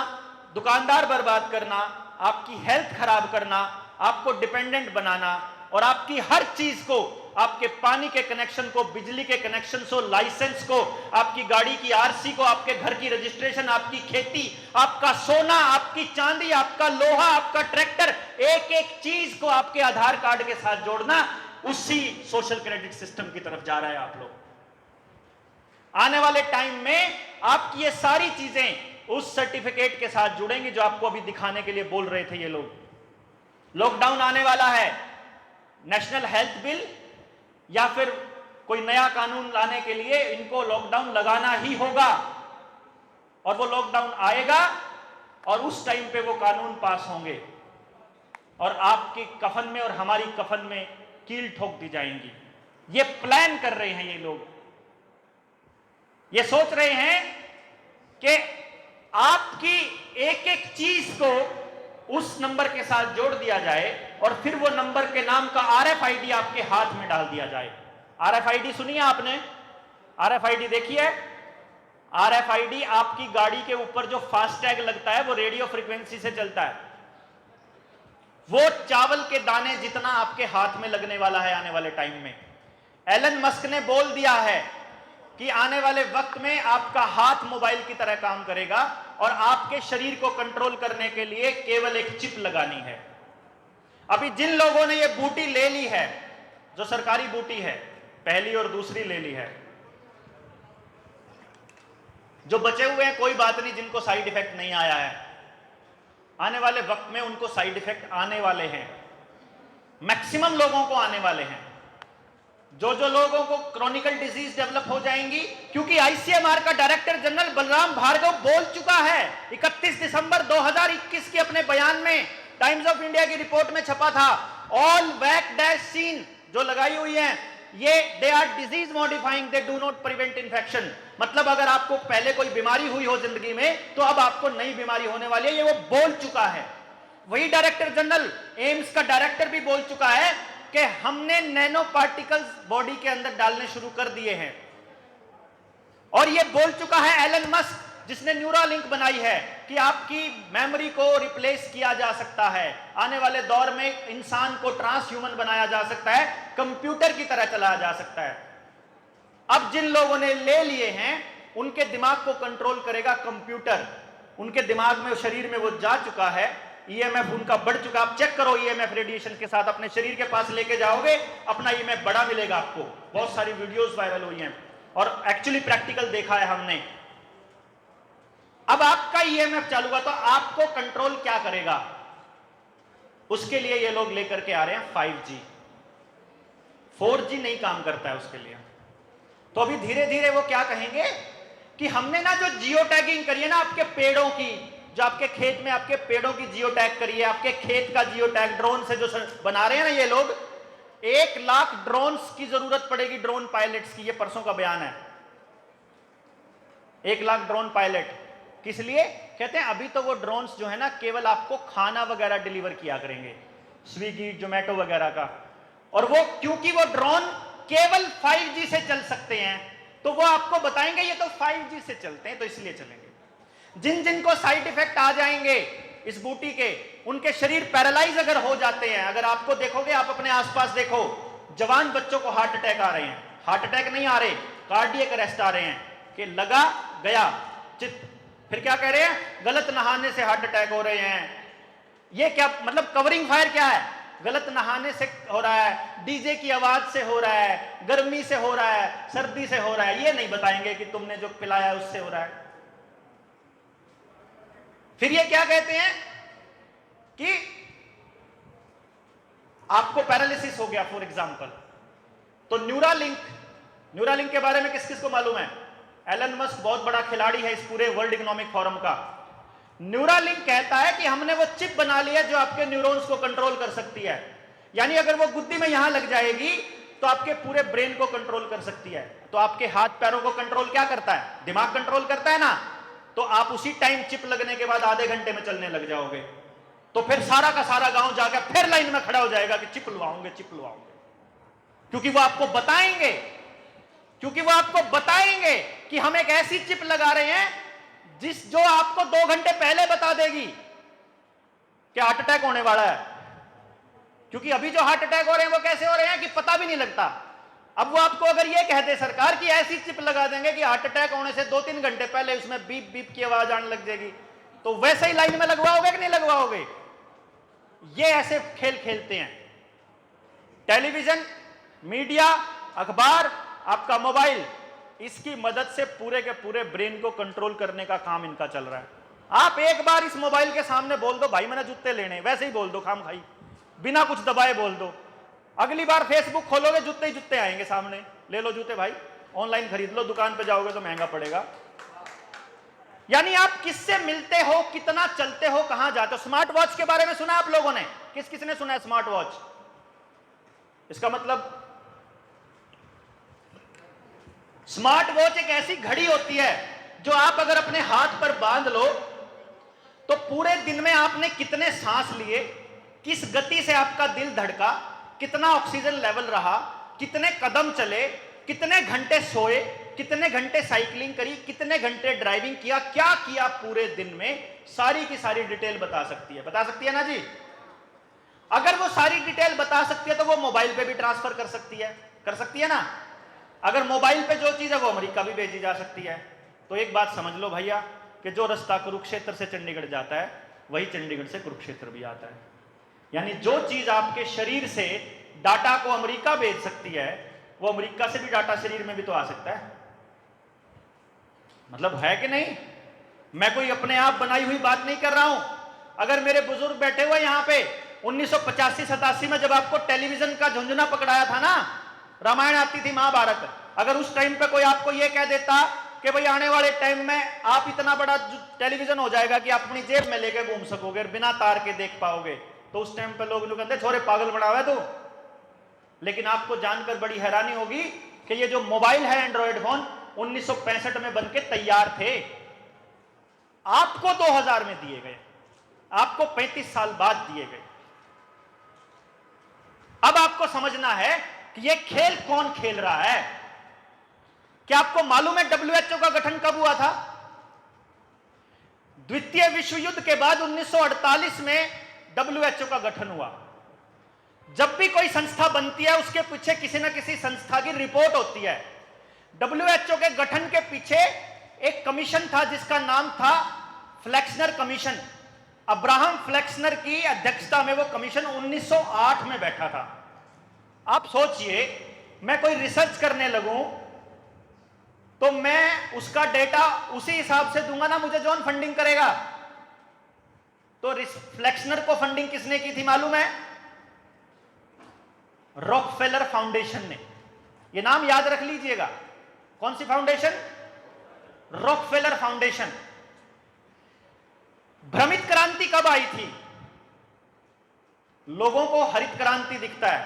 दुकानदार बर्बाद करना, आपकी हेल्थ खराब करना, आपको डिपेंडेंट बनाना, और आपकी हर चीज को, आपके पानी के कनेक्शन को, बिजली के कनेक्शन को, लाइसेंस को, आपकी गाड़ी की आरसी को, आपके घर की रजिस्ट्रेशन, आपकी खेती, आपका सोना, आपकी चांदी, आपका लोहा, आपका ट्रैक्टर, एक एक चीज को आपके आधार कार्ड के साथ जोड़ना, उसी सोशल क्रेडिट सिस्टम की तरफ जा रहा है आप लोग। आने वाले टाइम में आपकी ये सारी चीजें उस सर्टिफिकेट के साथ जुड़ेंगी जो आपको अभी दिखाने के लिए बोल रहे थे ये लोग। लॉकडाउन आने वाला है, नेशनल हेल्थ बिल या फिर कोई नया कानून लाने के लिए इनको लॉकडाउन लगाना ही होगा, और वो लॉकडाउन आएगा और उस टाइम पे वो कानून पास होंगे। और आपके कफन में और हमारी कफन में कील ठोक दी जाएंगी। ये प्लान कर रहे हैं ये लोग। ये सोच रहे हैं कि आपकी एक एक चीज को उस नंबर के साथ जोड़ दिया जाए और फिर वो नंबर के नाम का RFID आपके हाथ में डाल दिया जाए। RFID सुनिए आपने? RFID देखिए। RFID आपकी गाड़ी के ऊपर जो फास्टैग लगता है वो रेडियो फ्रीक्वेंसी से चलता है। वो चावल के दाने जितना आपके हाथ में लगने वाला है आने वाले टाइम में। एलन मस्क ने बोल दिया है कि आने वाले वक्त में आपका हाथ मोबाइल की तरह काम करेगा और आपके शरीर को कंट्रोल करने के लिए केवल एक चिप लगानी है। अभी जिन लोगों ने ये बूटी ले ली है, जो सरकारी बूटी है, पहली और दूसरी ले ली है, जो बचे हुए हैं कोई बात नहीं, जिनको साइड इफेक्ट नहीं आया है, आने वाले वक्त में उनको साइड इफेक्ट आने वाले हैं। मैक्सिमम लोगों को आने वाले हैं। जो जो लोगों को क्रोनिकल डिजीज डेवलप हो जाएंगी, क्योंकि ICMR का डायरेक्टर जनरल बलराम भार्गव बोल चुका है 31 दिसंबर 2021 के अपने बयान में, टाइम्स ऑफ इंडिया की रिपोर्ट में छपा था, ऑल वैक्सीन जो लगाई हुई है ये they are disease modifying, they do not prevent infection. मतलब अगर आपको पहले कोई बीमारी हुई हो जिंदगी में तो अब आपको नई बीमारी होने वाली है, ये वो बोल चुका है। वही डायरेक्टर जनरल एम्स का डायरेक्टर भी बोल चुका है कि हमने नैनो पार्टिकल्स बॉडी के अंदर डालने शुरू कर दिए हैं। और ये बोल चुका है एलन मस्क, जिसने न्यूरालिंक बनाई है, कि आपकी मेमोरी को रिप्लेस किया जा सकता है। आने वाले दौर में इंसान को ट्रांस ह्यूमन बनाया जा सकता है, कंप्यूटर की तरह चलाया जा सकता है। अब जिन लोगों ने ले लिए हैं उनके दिमाग को कंट्रोल करेगा कंप्यूटर। उनके दिमाग में, शरीर में वो जा चुका है, EMF उनका बढ़ चुका। आप चेक करो, EMF रेडिएशन के साथ अपने शरीर के पास लेके जाओगे, अपना EMF बड़ा मिलेगा आपको। बहुत सारी वीडियोस वायरल हुई हैं और एक्चुअली प्रैक्टिकल देखा है हमने। अब आपका EMF चालू हुआ तो आपको कंट्रोल क्या करेगा? उसके लिए ये लोग लेकर के आ रहे हैं 5G। 4G नहीं काम करता है उसके लिए। तो अभी धीरे धीरे वो क्या कहेंगे कि हमने ना जो जियो टैगिंग करी है ना आपके पेड़ों की, जो आपके खेत में आपके पेड़ों की जियो टैग करी है, आपके खेत का जियो टैग ड्रोन से जो बना रहे हैं ना ये लोग, 1 लाख ड्रोन्स की जरूरत पड़ेगी, ड्रोन पायलट्स की। ये परसों का बयान है, 1 लाख ड्रोन पायलट। किस लिए? कहते हैं अभी तो वो ड्रोन्स जो है ना केवल आपको खाना वगैरह डिलीवर किया करेंगे, स्विगी जोमेटो वगैरह का। और वो क्योंकि वो ड्रोन केवल 5G से चल सकते हैं तो वो आपको बताएंगे ये तो 5G से चलते हैं तो इसलिए चलेंगे। जिन जिन को साइड इफेक्ट आ जाएंगे इस बूटी के, उनके शरीर पैरालाइज अगर हो जाते हैं, अगर आपको देखोगे, आप अपने आसपास देखो, जवान बच्चों को हार्ट अटैक आ रहे हैं, हार्ट अटैक नहीं आ रहे, कार्डियक अरेस्ट आ रहे हैं कि लगा गया चित। फिर क्या कह रहे हैं? गलत नहाने से हार्ट अटैक हो रहे हैं। ये क्या मतलब? कवरिंग फायर क्या है? गलत नहाने से हो रहा है, डीजे की आवाज से हो रहा है, गर्मी से हो रहा है, सर्दी से हो रहा है। ये नहीं बताएंगे कि तुमने जो पिलाया उससे हो रहा है। फिर ये क्या कहते हैं कि आपको पैरालिसिस हो गया फॉर एग्जांपल, तो न्यूरालिंक के बारे में किस किस को मालूम है? एलन मस्क बहुत बड़ा खिलाड़ी है इस पूरे वर्ल्ड इकोनॉमिक फोरम का। न्यूरालिंक कहता है कि हमने वो चिप बना ली है जो आपके न्यूरॉन्स को कंट्रोल कर सकती है। यानी अगर वो बुद्धि में यहां लग जाएगी तो आपके पूरे ब्रेन को कंट्रोल कर सकती है। तो आपके हाथ पैरों को कंट्रोल क्या करता है? दिमाग कंट्रोल करता है ना। तो आप उसी टाइम चिप लगने के बाद आधे घंटे में चलने लग जाओगे। तो फिर सारा का सारा गांव जाकर फिर लाइन में खड़ा हो जाएगा कि चिप लुआओगे, चिप लुआओगे। क्योंकि वो आपको बताएंगे कि हम एक ऐसी चिप लगा रहे हैं जो आपको 2 घंटे पहले बता देगी कि हार्ट अटैक होने वाला है। क्योंकि अभी जो हार्ट अटैक हो रहे हैं वो कैसे हो रहे हैं कि पता भी नहीं लगता। अब वो आपको अगर ये कह दे सरकार की ऐसी चिप लगा देंगे कि हार्ट अटैक होने से 2-3 घंटे पहले उसमें बीप बीप की आवाज आने लग जाएगी, तो वैसे ही लाइन में लगवाओगे कि नहीं लगवाओगे? ये ऐसे खेल खेलते हैं। टेलीविजन, मीडिया, अखबार, आपका मोबाइल, इसकी मदद से पूरे के पूरे ब्रेन को कंट्रोल करने का काम इनका चल रहा है। आप एक बार इस मोबाइल के सामने बोल दो भाई मैंने जूते लेने, वैसे ही बोल दो, खाम खाई, बिना कुछ दबाए बोल दो। अगली बार फेसबुक खोलोगे जूते ही जूते आएंगे सामने, ले लो जूते भाई, ऑनलाइन खरीद लो, दुकान पे जाओगे तो महंगा पड़ेगा। यानी आप किससे मिलते हो, कितना चलते हो, कहां जाते हो। स्मार्ट वॉच के बारे में सुना आप लोगों ने? किस किसने सुना है स्मार्ट वॉच? इसका मतलब स्मार्ट वॉच एक ऐसी घड़ी होती है जो आप अगर अपने हाथ पर बांध लो तो पूरे दिन में आपने कितने सांस लिए, किस गति से आपका दिल धड़का, कितना ऑक्सीजन लेवल रहा, कितने कदम चले, कितने घंटे सोए, कितने घंटे साइकिलिंग करी, कितने घंटे ड्राइविंग किया, क्या किया पूरे दिन में, सारी की सारी डिटेल बता सकती है। बता सकती है ना जी? अगर वो सारी डिटेल बता सकती है तो वो मोबाइल पे भी ट्रांसफर कर सकती है, कर सकती है ना? अगर मोबाइल पे जो चीज है वो अमेरिका भी भेजी जा सकती है। तो एक बात समझ लो भैया कि जो रास्ता कुरुक्षेत्र से चंडीगढ़ जाता है वही चंडीगढ़ से कुरुक्षेत्र भी आता है। यानी जो चीज आपके शरीर से डाटा को अमेरिका भेज सकती है वो अमेरिका से भी डाटा शरीर में भी तो आ सकता है। मतलब है कि नहीं? मैं कोई अपने आप बनाई हुई बात नहीं कर रहा हूं। अगर मेरे बुजुर्ग बैठे हुए यहां पे 1985-87 में जब आपको टेलीविजन का झुंझुना पकड़ाया था ना, रामायण आती थी, महाभारत, अगर उस टाइम पे कोई आपको यह कह देता कि भाई आने वाले टाइम में आप इतना बड़ा टेलीविजन हो जाएगा कि आप अपनी जेब में लेके घूम सकोगे, बिना तार के देख पाओगे, तो उस टाइम पे लोग कहते छोरे पागल बना हुआ है तू। लेकिन आपको जानकर बड़ी हैरानी होगी कि ये जो मोबाइल है एंड्रॉयड फोन 1965 में बनके तैयार थे, आपको 2000 में दिए गए, आपको 35 साल बाद दिए गए। अब आपको समझना है कि ये खेल कौन खेल रहा है। क्या आपको मालूम है डब्ल्यूएचओ का गठन कब हुआ था? द्वितीय विश्व युद्ध के बाद 1948 में डब्ल्यूएचओ का गठन हुआ। जब भी कोई संस्था बनती है उसके पीछे किसी ना किसी संस्था की रिपोर्ट होती है। डब्ल्यूएचओ के गठन के पीछे एक कमीशन था जिसका नाम था फ्लेक्सनर कमीशन। अब्राहम फ्लेक्सनर की अध्यक्षता में वो कमीशन 1908 में बैठा था। आप सोचिए, मैं कोई रिसर्च करने लगूं तो मैं उसका डेटा उसी हिसाब से दूंगा ना, मुझे जॉन फंडिंग करेगा। तो फ्लेक्सनर को फंडिंग किसने की थी मालूम है? रॉकफेलर फाउंडेशन ने। यह नाम याद रख लीजिएगा। कौन सी फाउंडेशन? Rockefeller foundation. भ्रमित क्रांति कब आई थी? लोगों को हरित क्रांति दिखता है।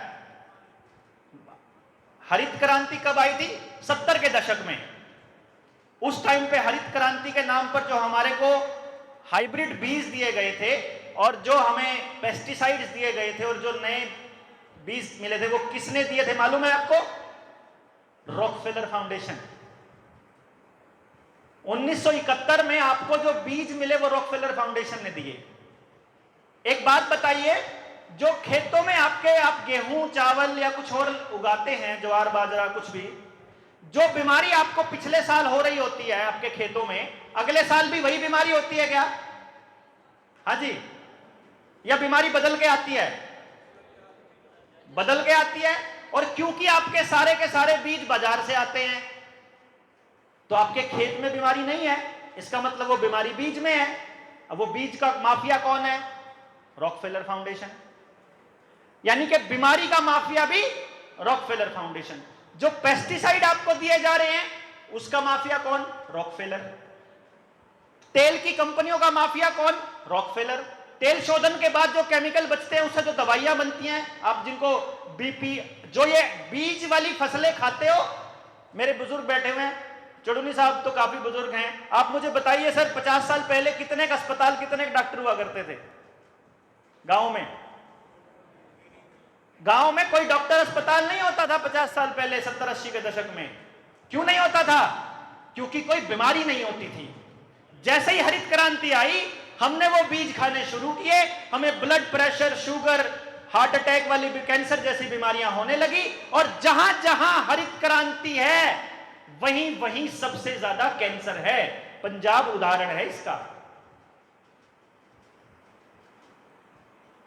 हरित क्रांति कब आई थी? 70 के दशक में। उस टाइम पे हरित क्रांति के नाम पर जो हमारे को हाइब्रिड बीज दिए गए थे और जो हमें पेस्टिसाइड्स दिए गए थे और जो नए बीज मिले थे वो किसने दिए थे मालूम है आपको? Rockefeller foundation. 1971 में आपको जो बीज मिले वो रॉकफेलर फाउंडेशन ने दिए। एक बात बताइए, जो खेतों में आप गेहूं चावल या कुछ और उगाते हैं, ज्वार बाजरा कुछ भी, जो बीमारी आपको पिछले साल हो रही होती है आपके खेतों में, अगले साल भी वही बीमारी होती है क्या? हाँ जी? या बीमारी बदल के आती है? बदल के आती है। और क्योंकि आपके के सारे बीज बाजार से आते हैं तो आपके खेत में बीमारी नहीं है, इसका मतलब वो बीमारी बीज में है। अब वो बीज का माफिया कौन है? Rockefeller foundation. यानी कि बीमारी का माफिया भी रॉकफेलर फाउंडेशन। जो पेस्टिसाइड आपको दिए जा रहे हैं उसका माफिया कौन? रॉकफेलर। तेल की कंपनियों का माफिया कौन? रॉकफेलर। तेल शोधन के बाद जो केमिकल बचते हैं उससे जो दवाइयां बनती हैं, आप जिनको बीपी, जो ये बीज वाली फसलें खाते हो, मेरे बुजुर्ग बैठे हुए हैं, चुड़ुनी साहब तो काफी बुजुर्ग हैं, आप मुझे बताइए सर 50 साल पहले कितने अस्पताल, कितने डॉक्टर हुआ करते थे गांव में? गांव में कोई डॉक्टर अस्पताल नहीं होता था 50 साल पहले, 70-80 के दशक में। क्यों नहीं होता था? क्योंकि कोई बीमारी नहीं होती थी। जैसे ही हरित क्रांति आई, हमने वो बीज खाने शुरू किए, हमें blood pressure, sugar, heart attack वाली, कैंसर जैसी बीमारियां होने लगी। और जहां जहां हरित क्रांति है वहीं वहीं सबसे ज्यादा कैंसर है। पंजाब उदाहरण है इसका।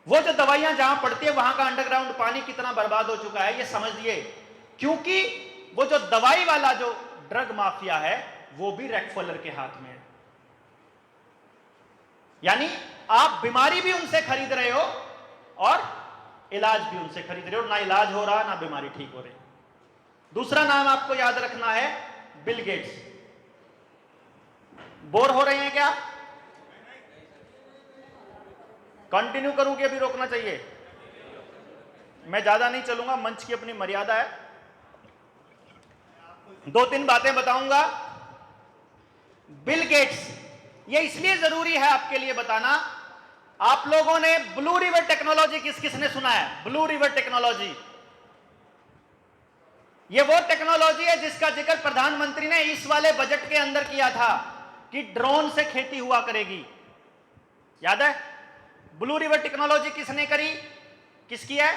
वो जो दवाइयां जहां पड़ती है वहां का अंडरग्राउंड पानी कितना बर्बाद हो चुका है ये समझिए। क्योंकि वो जो दवाई वाला जो ड्रग माफिया है वो भी रॉकफेलर के हाथ में है। यानी आप बीमारी भी उनसे खरीद रहे हो और इलाज भी उनसे खरीद रहे हो। ना इलाज हो रहा, ना बीमारी ठीक हो रही। दूसरा नाम आपको याद रखना है बिल गेट्स। बोर हो रहे हैं क्या? कंटिन्यू करूं कि अभी रोकना चाहिए? मैं ज्यादा नहीं चलूंगा, मंच की अपनी मर्यादा है। 2-3 बातें बताऊंगा। बिल गेट्स, ये इसलिए जरूरी है आपके लिए बताना, आप लोगों ने ब्लू रिवर टेक्नोलॉजी किसने सुना है? ब्लू रिवर टेक्नोलॉजी, ये वो टेक्नोलॉजी है जिसका जिक्र प्रधानमंत्री ने इस वाले बजट के अंदर किया था कि ड्रोन से खेती हुआ करेगी। याद है? ब्लू रिवर टेक्नोलॉजी किसने करी? किसकी है?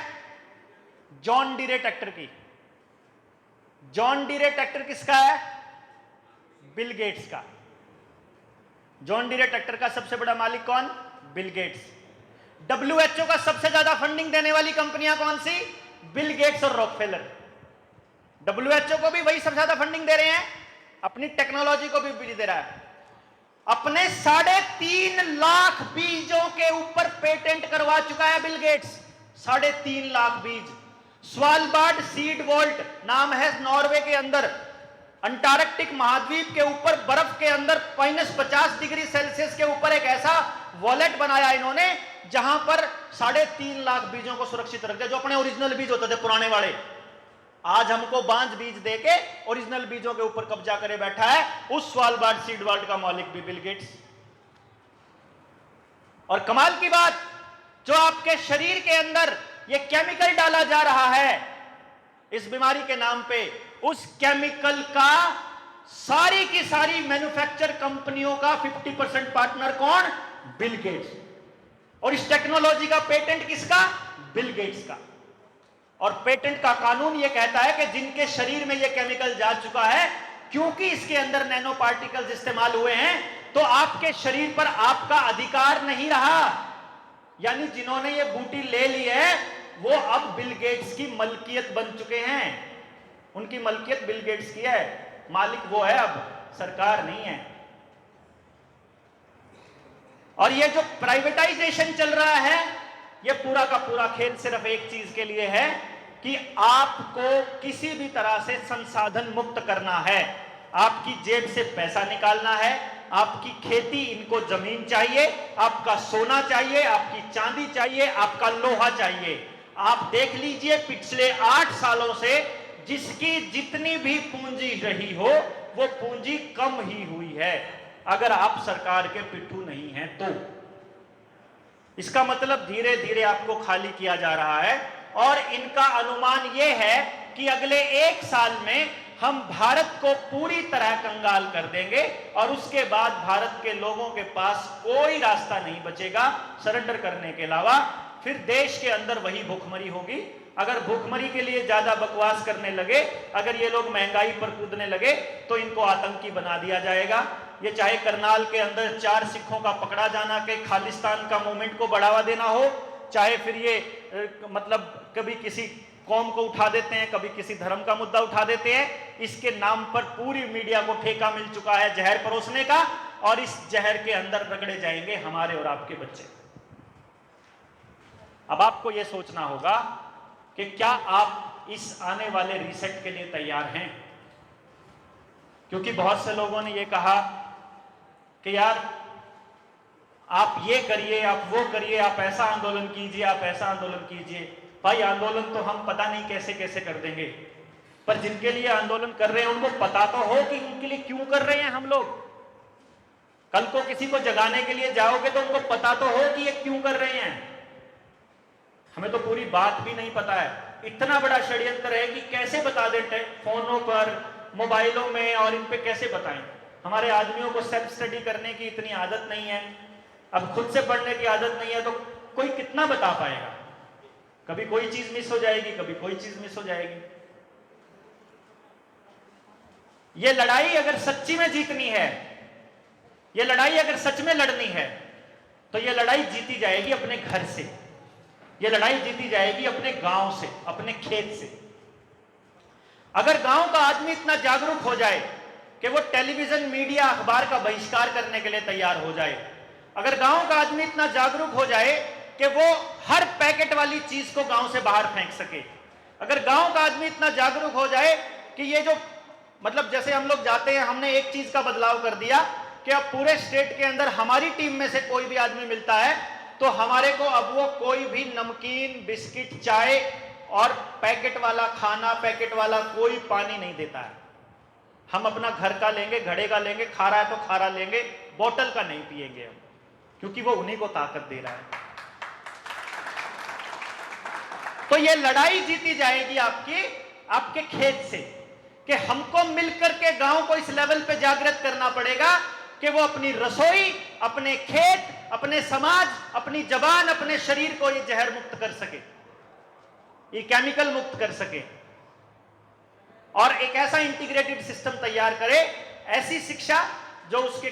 जॉन डीरे ट्रैक्टर की। जॉन डीरे ट्रैक्टर किसका है? बिल गेट्स का। जॉन डीरे ट्रैक्टर का सबसे बड़ा मालिक कौन? Bill Gates. डब्ल्यूएचओ का सबसे ज्यादा फंडिंग देने वाली कंपनियां कौन सी? बिल गेट्स और रॉकफेलर। डब्ल्यूएचओ को भी वही सबसे ज्यादा फंडिंग दे रहे हैं, अपनी टेक्नोलॉजी को भी दे रहा है। अपने 3.5 लाख बीजों के ऊपर पेटेंट करवा चुका है बिल गेट्स। 3.5 लाख बीज। स्वालबार्ड सीड वॉल्ट नाम है, नॉर्वे के अंदर अंटार्कटिक महाद्वीप के ऊपर बर्फ के अंदर -50 डिग्री सेल्सियस के ऊपर एक ऐसा वॉलेट बनाया इन्होंने जहां पर 3.5 लाख बीजों को सुरक्षित रख दिया। जो अपने ओरिजिनल बीज होते थे पुराने वाले, आज हमको बांझ बीज देके ओरिजिनल बीजों के ऊपर कब्जा करे बैठा है। उस स्वालबार्ड सीड वॉल्ट का मालिक भी बिल गेट्स। और कमाल की बात, जो आपके शरीर के अंदर ये केमिकल डाला जा रहा है इस बीमारी के नाम पे, उस केमिकल का सारी की सारी मैन्युफैक्चर कंपनियों का 50% पार्टनर कौन? Bill Gates. और इस टेक्नोलॉजी का पेटेंट किसका? बिल गेट्स का। और पेटेंट का कानून यह कहता है कि जिनके शरीर में यह केमिकल जा चुका है, क्योंकि इसके अंदर नैनो पार्टिकल्स इस्तेमाल हुए हैं, तो आपके शरीर पर आपका अधिकार नहीं रहा। यानी जिन्होंने ये बूटी ले ली है वो अब बिल गेट्स की मलकियत बन चुके हैं। उनकी मलकियत बिल गेट्स की है, मालिक वो है, अब सरकार नहीं है। और ये जो प्राइवेटाइजेशन चल रहा है, ये पूरा का पूरा खेल सिर्फ एक चीज के लिए है कि आपको किसी भी तरह से संसाधन मुक्त करना है। आपकी जेब से पैसा निकालना है, आपकी खेती, इनको जमीन चाहिए, आपका सोना चाहिए, आपकी चांदी चाहिए, आपका लोहा चाहिए। आप देख लीजिए पिछले 8 सालों से जिसकी जितनी भी पूंजी रही हो वो पूंजी कम ही हुई है, अगर आप सरकार के पिट्ठू नहीं हैं तो। इसका मतलब धीरे धीरे आपको खाली किया जा रहा है। और इनका अनुमान यह है कि अगले 1 साल में हम भारत को पूरी तरह कंगाल कर देंगे और उसके बाद भारत के लोगों के पास कोई रास्ता नहीं बचेगा सरेंडर करने के अलावा। फिर देश के अंदर वही भूखमरी होगी। अगर भूखमरी के लिए ज्यादा बकवास करने लगे, अगर ये लोग महंगाई पर कूदने लगे, तो इनको आतंकी बना दिया जाएगा। ये चाहे करनाल के अंदर 4 सिखों का पकड़ा जाना के खालिस्तान का मूवमेंट को बढ़ावा देना हो, चाहे फिर ये मतलब कभी किसी कौम को उठा देते हैं, कभी किसी धर्म का मुद्दा उठा देते हैं। इसके नाम पर पूरी मीडिया को ठेका मिल चुका है जहर परोसने का, और इस जहर के अंदर रगड़े जाएंगे हमारे और आपके बच्चे। अब आपको यह सोचना होगा कि क्या आप इस आने वाले रीसेट के लिए तैयार हैं? क्योंकि बहुत से लोगों ने यह कहा कि यार आप ये करिए, आप वो करिए, आप ऐसा आंदोलन कीजिए, आप ऐसा आंदोलन कीजिए। भाई आंदोलन तो हम पता नहीं कैसे कैसे कर देंगे, पर जिनके लिए आंदोलन कर रहे हैं उनको पता तो हो कि उनके लिए क्यों कर रहे हैं हम लोग। कल को किसी को जगाने के लिए जाओगे तो उनको पता तो हो कि ये क्यों कर रहे हैं। हमें तो पूरी बात भी नहीं पता है। इतना बड़ा षड्यंत्र है कि कैसे बता देते फोनों पर, मोबाइलों में, और इन पे कैसे बताएं। हमारे आदमियों को सेल्फ स्टडी करने की इतनी आदत नहीं है, अब खुद से पढ़ने की आदत नहीं है, तो कोई कितना बता पाएगा। कभी कोई चीज मिस हो जाएगी, कभी कोई चीज मिस हो जाएगी। ये लड़ाई अगर सच्ची में जीतनी है, ये लड़ाई अगर सच में लड़नी है, तो ये लड़ाई जीती जाएगी अपने घर से, ये लड़ाई जीती जाएगी अपने गांव से, अपने खेत से। अगर गांव का आदमी इतना जागरूक हो जाए कि वो टेलीविजन, मीडिया, अखबार का बहिष्कार करने के लिए तैयार हो जाए, अगर गांव का आदमी इतना जागरूक हो जाए कि वो हर पैकेट वाली चीज को गांव से बाहर फेंक सके, अगर गांव का आदमी इतना जागरूक हो जाए कि ये जो मतलब जैसे हम लोग जाते हैं, हमने एक चीज का बदलाव कर दिया कि अब पूरे स्टेट के अंदर हमारी टीम में से कोई भी आदमी मिलता है तो हमारे को अब वो कोई भी नमकीन, बिस्किट, चाय और पैकेट वाला खाना, पैकेट वाला कोई पानी नहीं देता है। हम अपना घर का लेंगे, घड़े का लेंगे, खारा है तो खारा लेंगे, बोतल का नहीं पिएंगे हम, क्योंकि वो उन्हीं को ताकत दे रहा है। तो ये लड़ाई जीती जाएगी आपके खेत से, कि हमको मिलकर के गांव को इस लेवल पे जागृत करना पड़ेगा कि वो अपनी रसोई, अपने खेत, अपने समाज, अपनी जबान, अपने शरीर को ये जहर मुक्त कर सके, ये केमिकल मुक्त कर सके, और एक ऐसा इंटीग्रेटेड सिस्टम तैयार करे, ऐसी शिक्षा जो उसके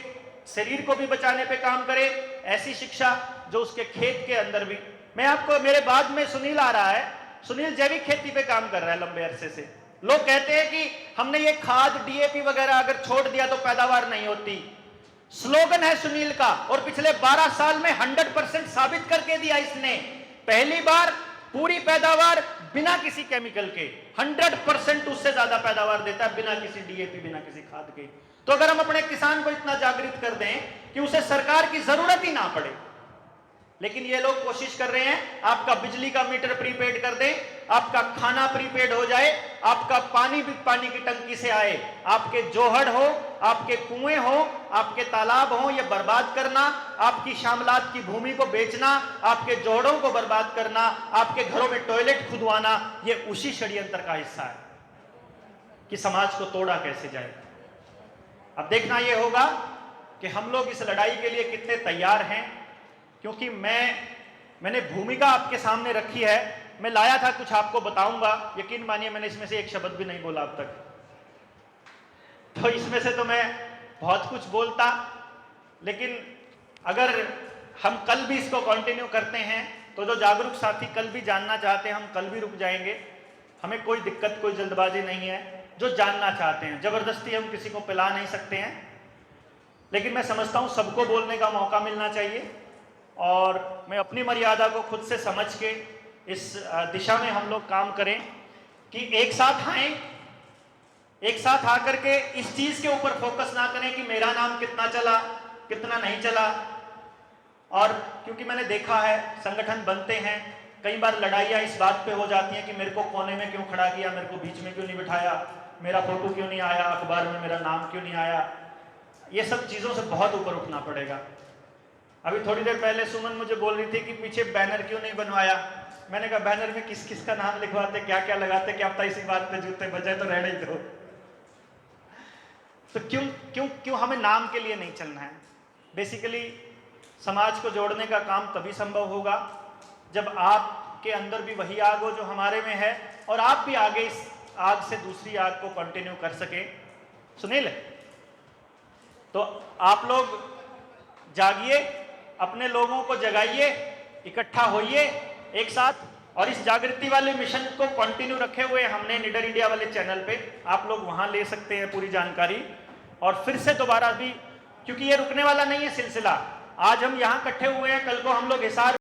शरीर को भी बचाने पे काम करे, ऐसी शिक्षा जो उसके खेत के अंदर भी। मैं आपको, मेरे बाद में सुनील आ रहा है, सुनील जैविक खेती पे काम कर रहा है लंबे अरसे से। लोग कहते हैं कि हमने ये खाद, डीएपी वगैरह अगर छोड़ दिया तो पैदावार नहीं होती। स्लोगन है सुनील का, और पिछले 12 साल में 100% साबित करके दिया इसने। पहली बार पूरी पैदावार बिना किसी केमिकल के 100% उससे ज्यादा पैदावार देता है, बिना किसी डीएपी, बिना किसी खाद के। तो अगर हम अपने किसान को इतना जागृत कर दें कि उसे सरकार की जरूरत ही ना पड़े, लेकिन ये लोग कोशिश कर रहे हैं आपका बिजली का मीटर प्रीपेड कर दें, आपका खाना प्रीपेड हो जाए, आपका पानी भी पानी की टंकी से आए, आपके जोहड़ हो, आपके कुएं हो, आपके तालाब हो, ये बर्बाद करना, आपकी शामलात की भूमि को बेचना, आपके जोहड़ों को बर्बाद करना, आपके घरों में टॉयलेट खुदवाना, ये उसी षड्यंत्र का हिस्सा है कि समाज को तोड़ा कैसे जाए। अब देखना यह होगा कि हम लोग इस लड़ाई के लिए कितने तैयार हैं, क्योंकि मैंने भूमिका आपके सामने रखी है। मैं लाया था, कुछ आपको बताऊंगा, यकीन मानिए मैंने इसमें से एक शब्द भी नहीं बोला अब तक। तो इसमें से तो मैं बहुत कुछ बोलता, लेकिन अगर हम कल भी इसको कंटिन्यू करते हैं तो जो जागरूक साथी कल भी जानना चाहते हैं, हम कल भी रुक जाएंगे। हमें कोई दिक्कत, कोई जल्दबाजी नहीं है। जो जानना चाहते हैं, जबरदस्ती हम किसी को पिला नहीं सकते हैं, लेकिन मैं समझता हूं सबको बोलने का मौका मिलना चाहिए। और मैं अपनी मर्यादा को खुद से समझ के इस दिशा में हम लोग काम करें कि एक साथ आए, एक साथ आकर के इस चीज के ऊपर फोकस ना करें कि मेरा नाम कितना चला, कितना नहीं चला। और क्योंकि मैंने देखा है संगठन बनते हैं, कई बार लड़ाइयाँ इस बात पे हो जाती हैं कि मेरे को कोने में क्यों खड़ा किया, मेरे को बीच में क्यों नहीं बिठाया, मेरा फोटो क्यों नहीं आया, अखबार में मेरा नाम क्यों नहीं आया। ये सब चीज़ों से बहुत ऊपर उठना पड़ेगा। अभी थोड़ी देर पहले सुमन मुझे बोल रही थी कि पीछे बैनर क्यों नहीं बनवाया। मैंने कहा बैनर में किस किस का नाम लिखवाते, क्या क्या लगाते, क्या पता इसी बात पे जूते बजाए तो रहने ही दो। तो क्यों क्यों क्यों हमें नाम के लिए नहीं चलना है। बेसिकली समाज को जोड़ने का काम तभी संभव होगा जब आपके अंदर भी वही आग हो जो हमारे में है, और आप भी आगे इस आग से दूसरी आग को कंटिन्यू कर सके। सुनील, तो आप लोग जागिए, अपने लोगों को जगाइए, इकट्ठा होइए एक साथ, और इस जागृति वाले मिशन को कंटिन्यू रखे हुए हमने निडर इंडिया वाले चैनल पे। आप लोग वहां ले सकते हैं पूरी जानकारी, और फिर से दोबारा भी, क्योंकि ये रुकने वाला नहीं है सिलसिला। आज हम यहाँ इकट्ठे हुए हैं, कल को हम लोग हिसार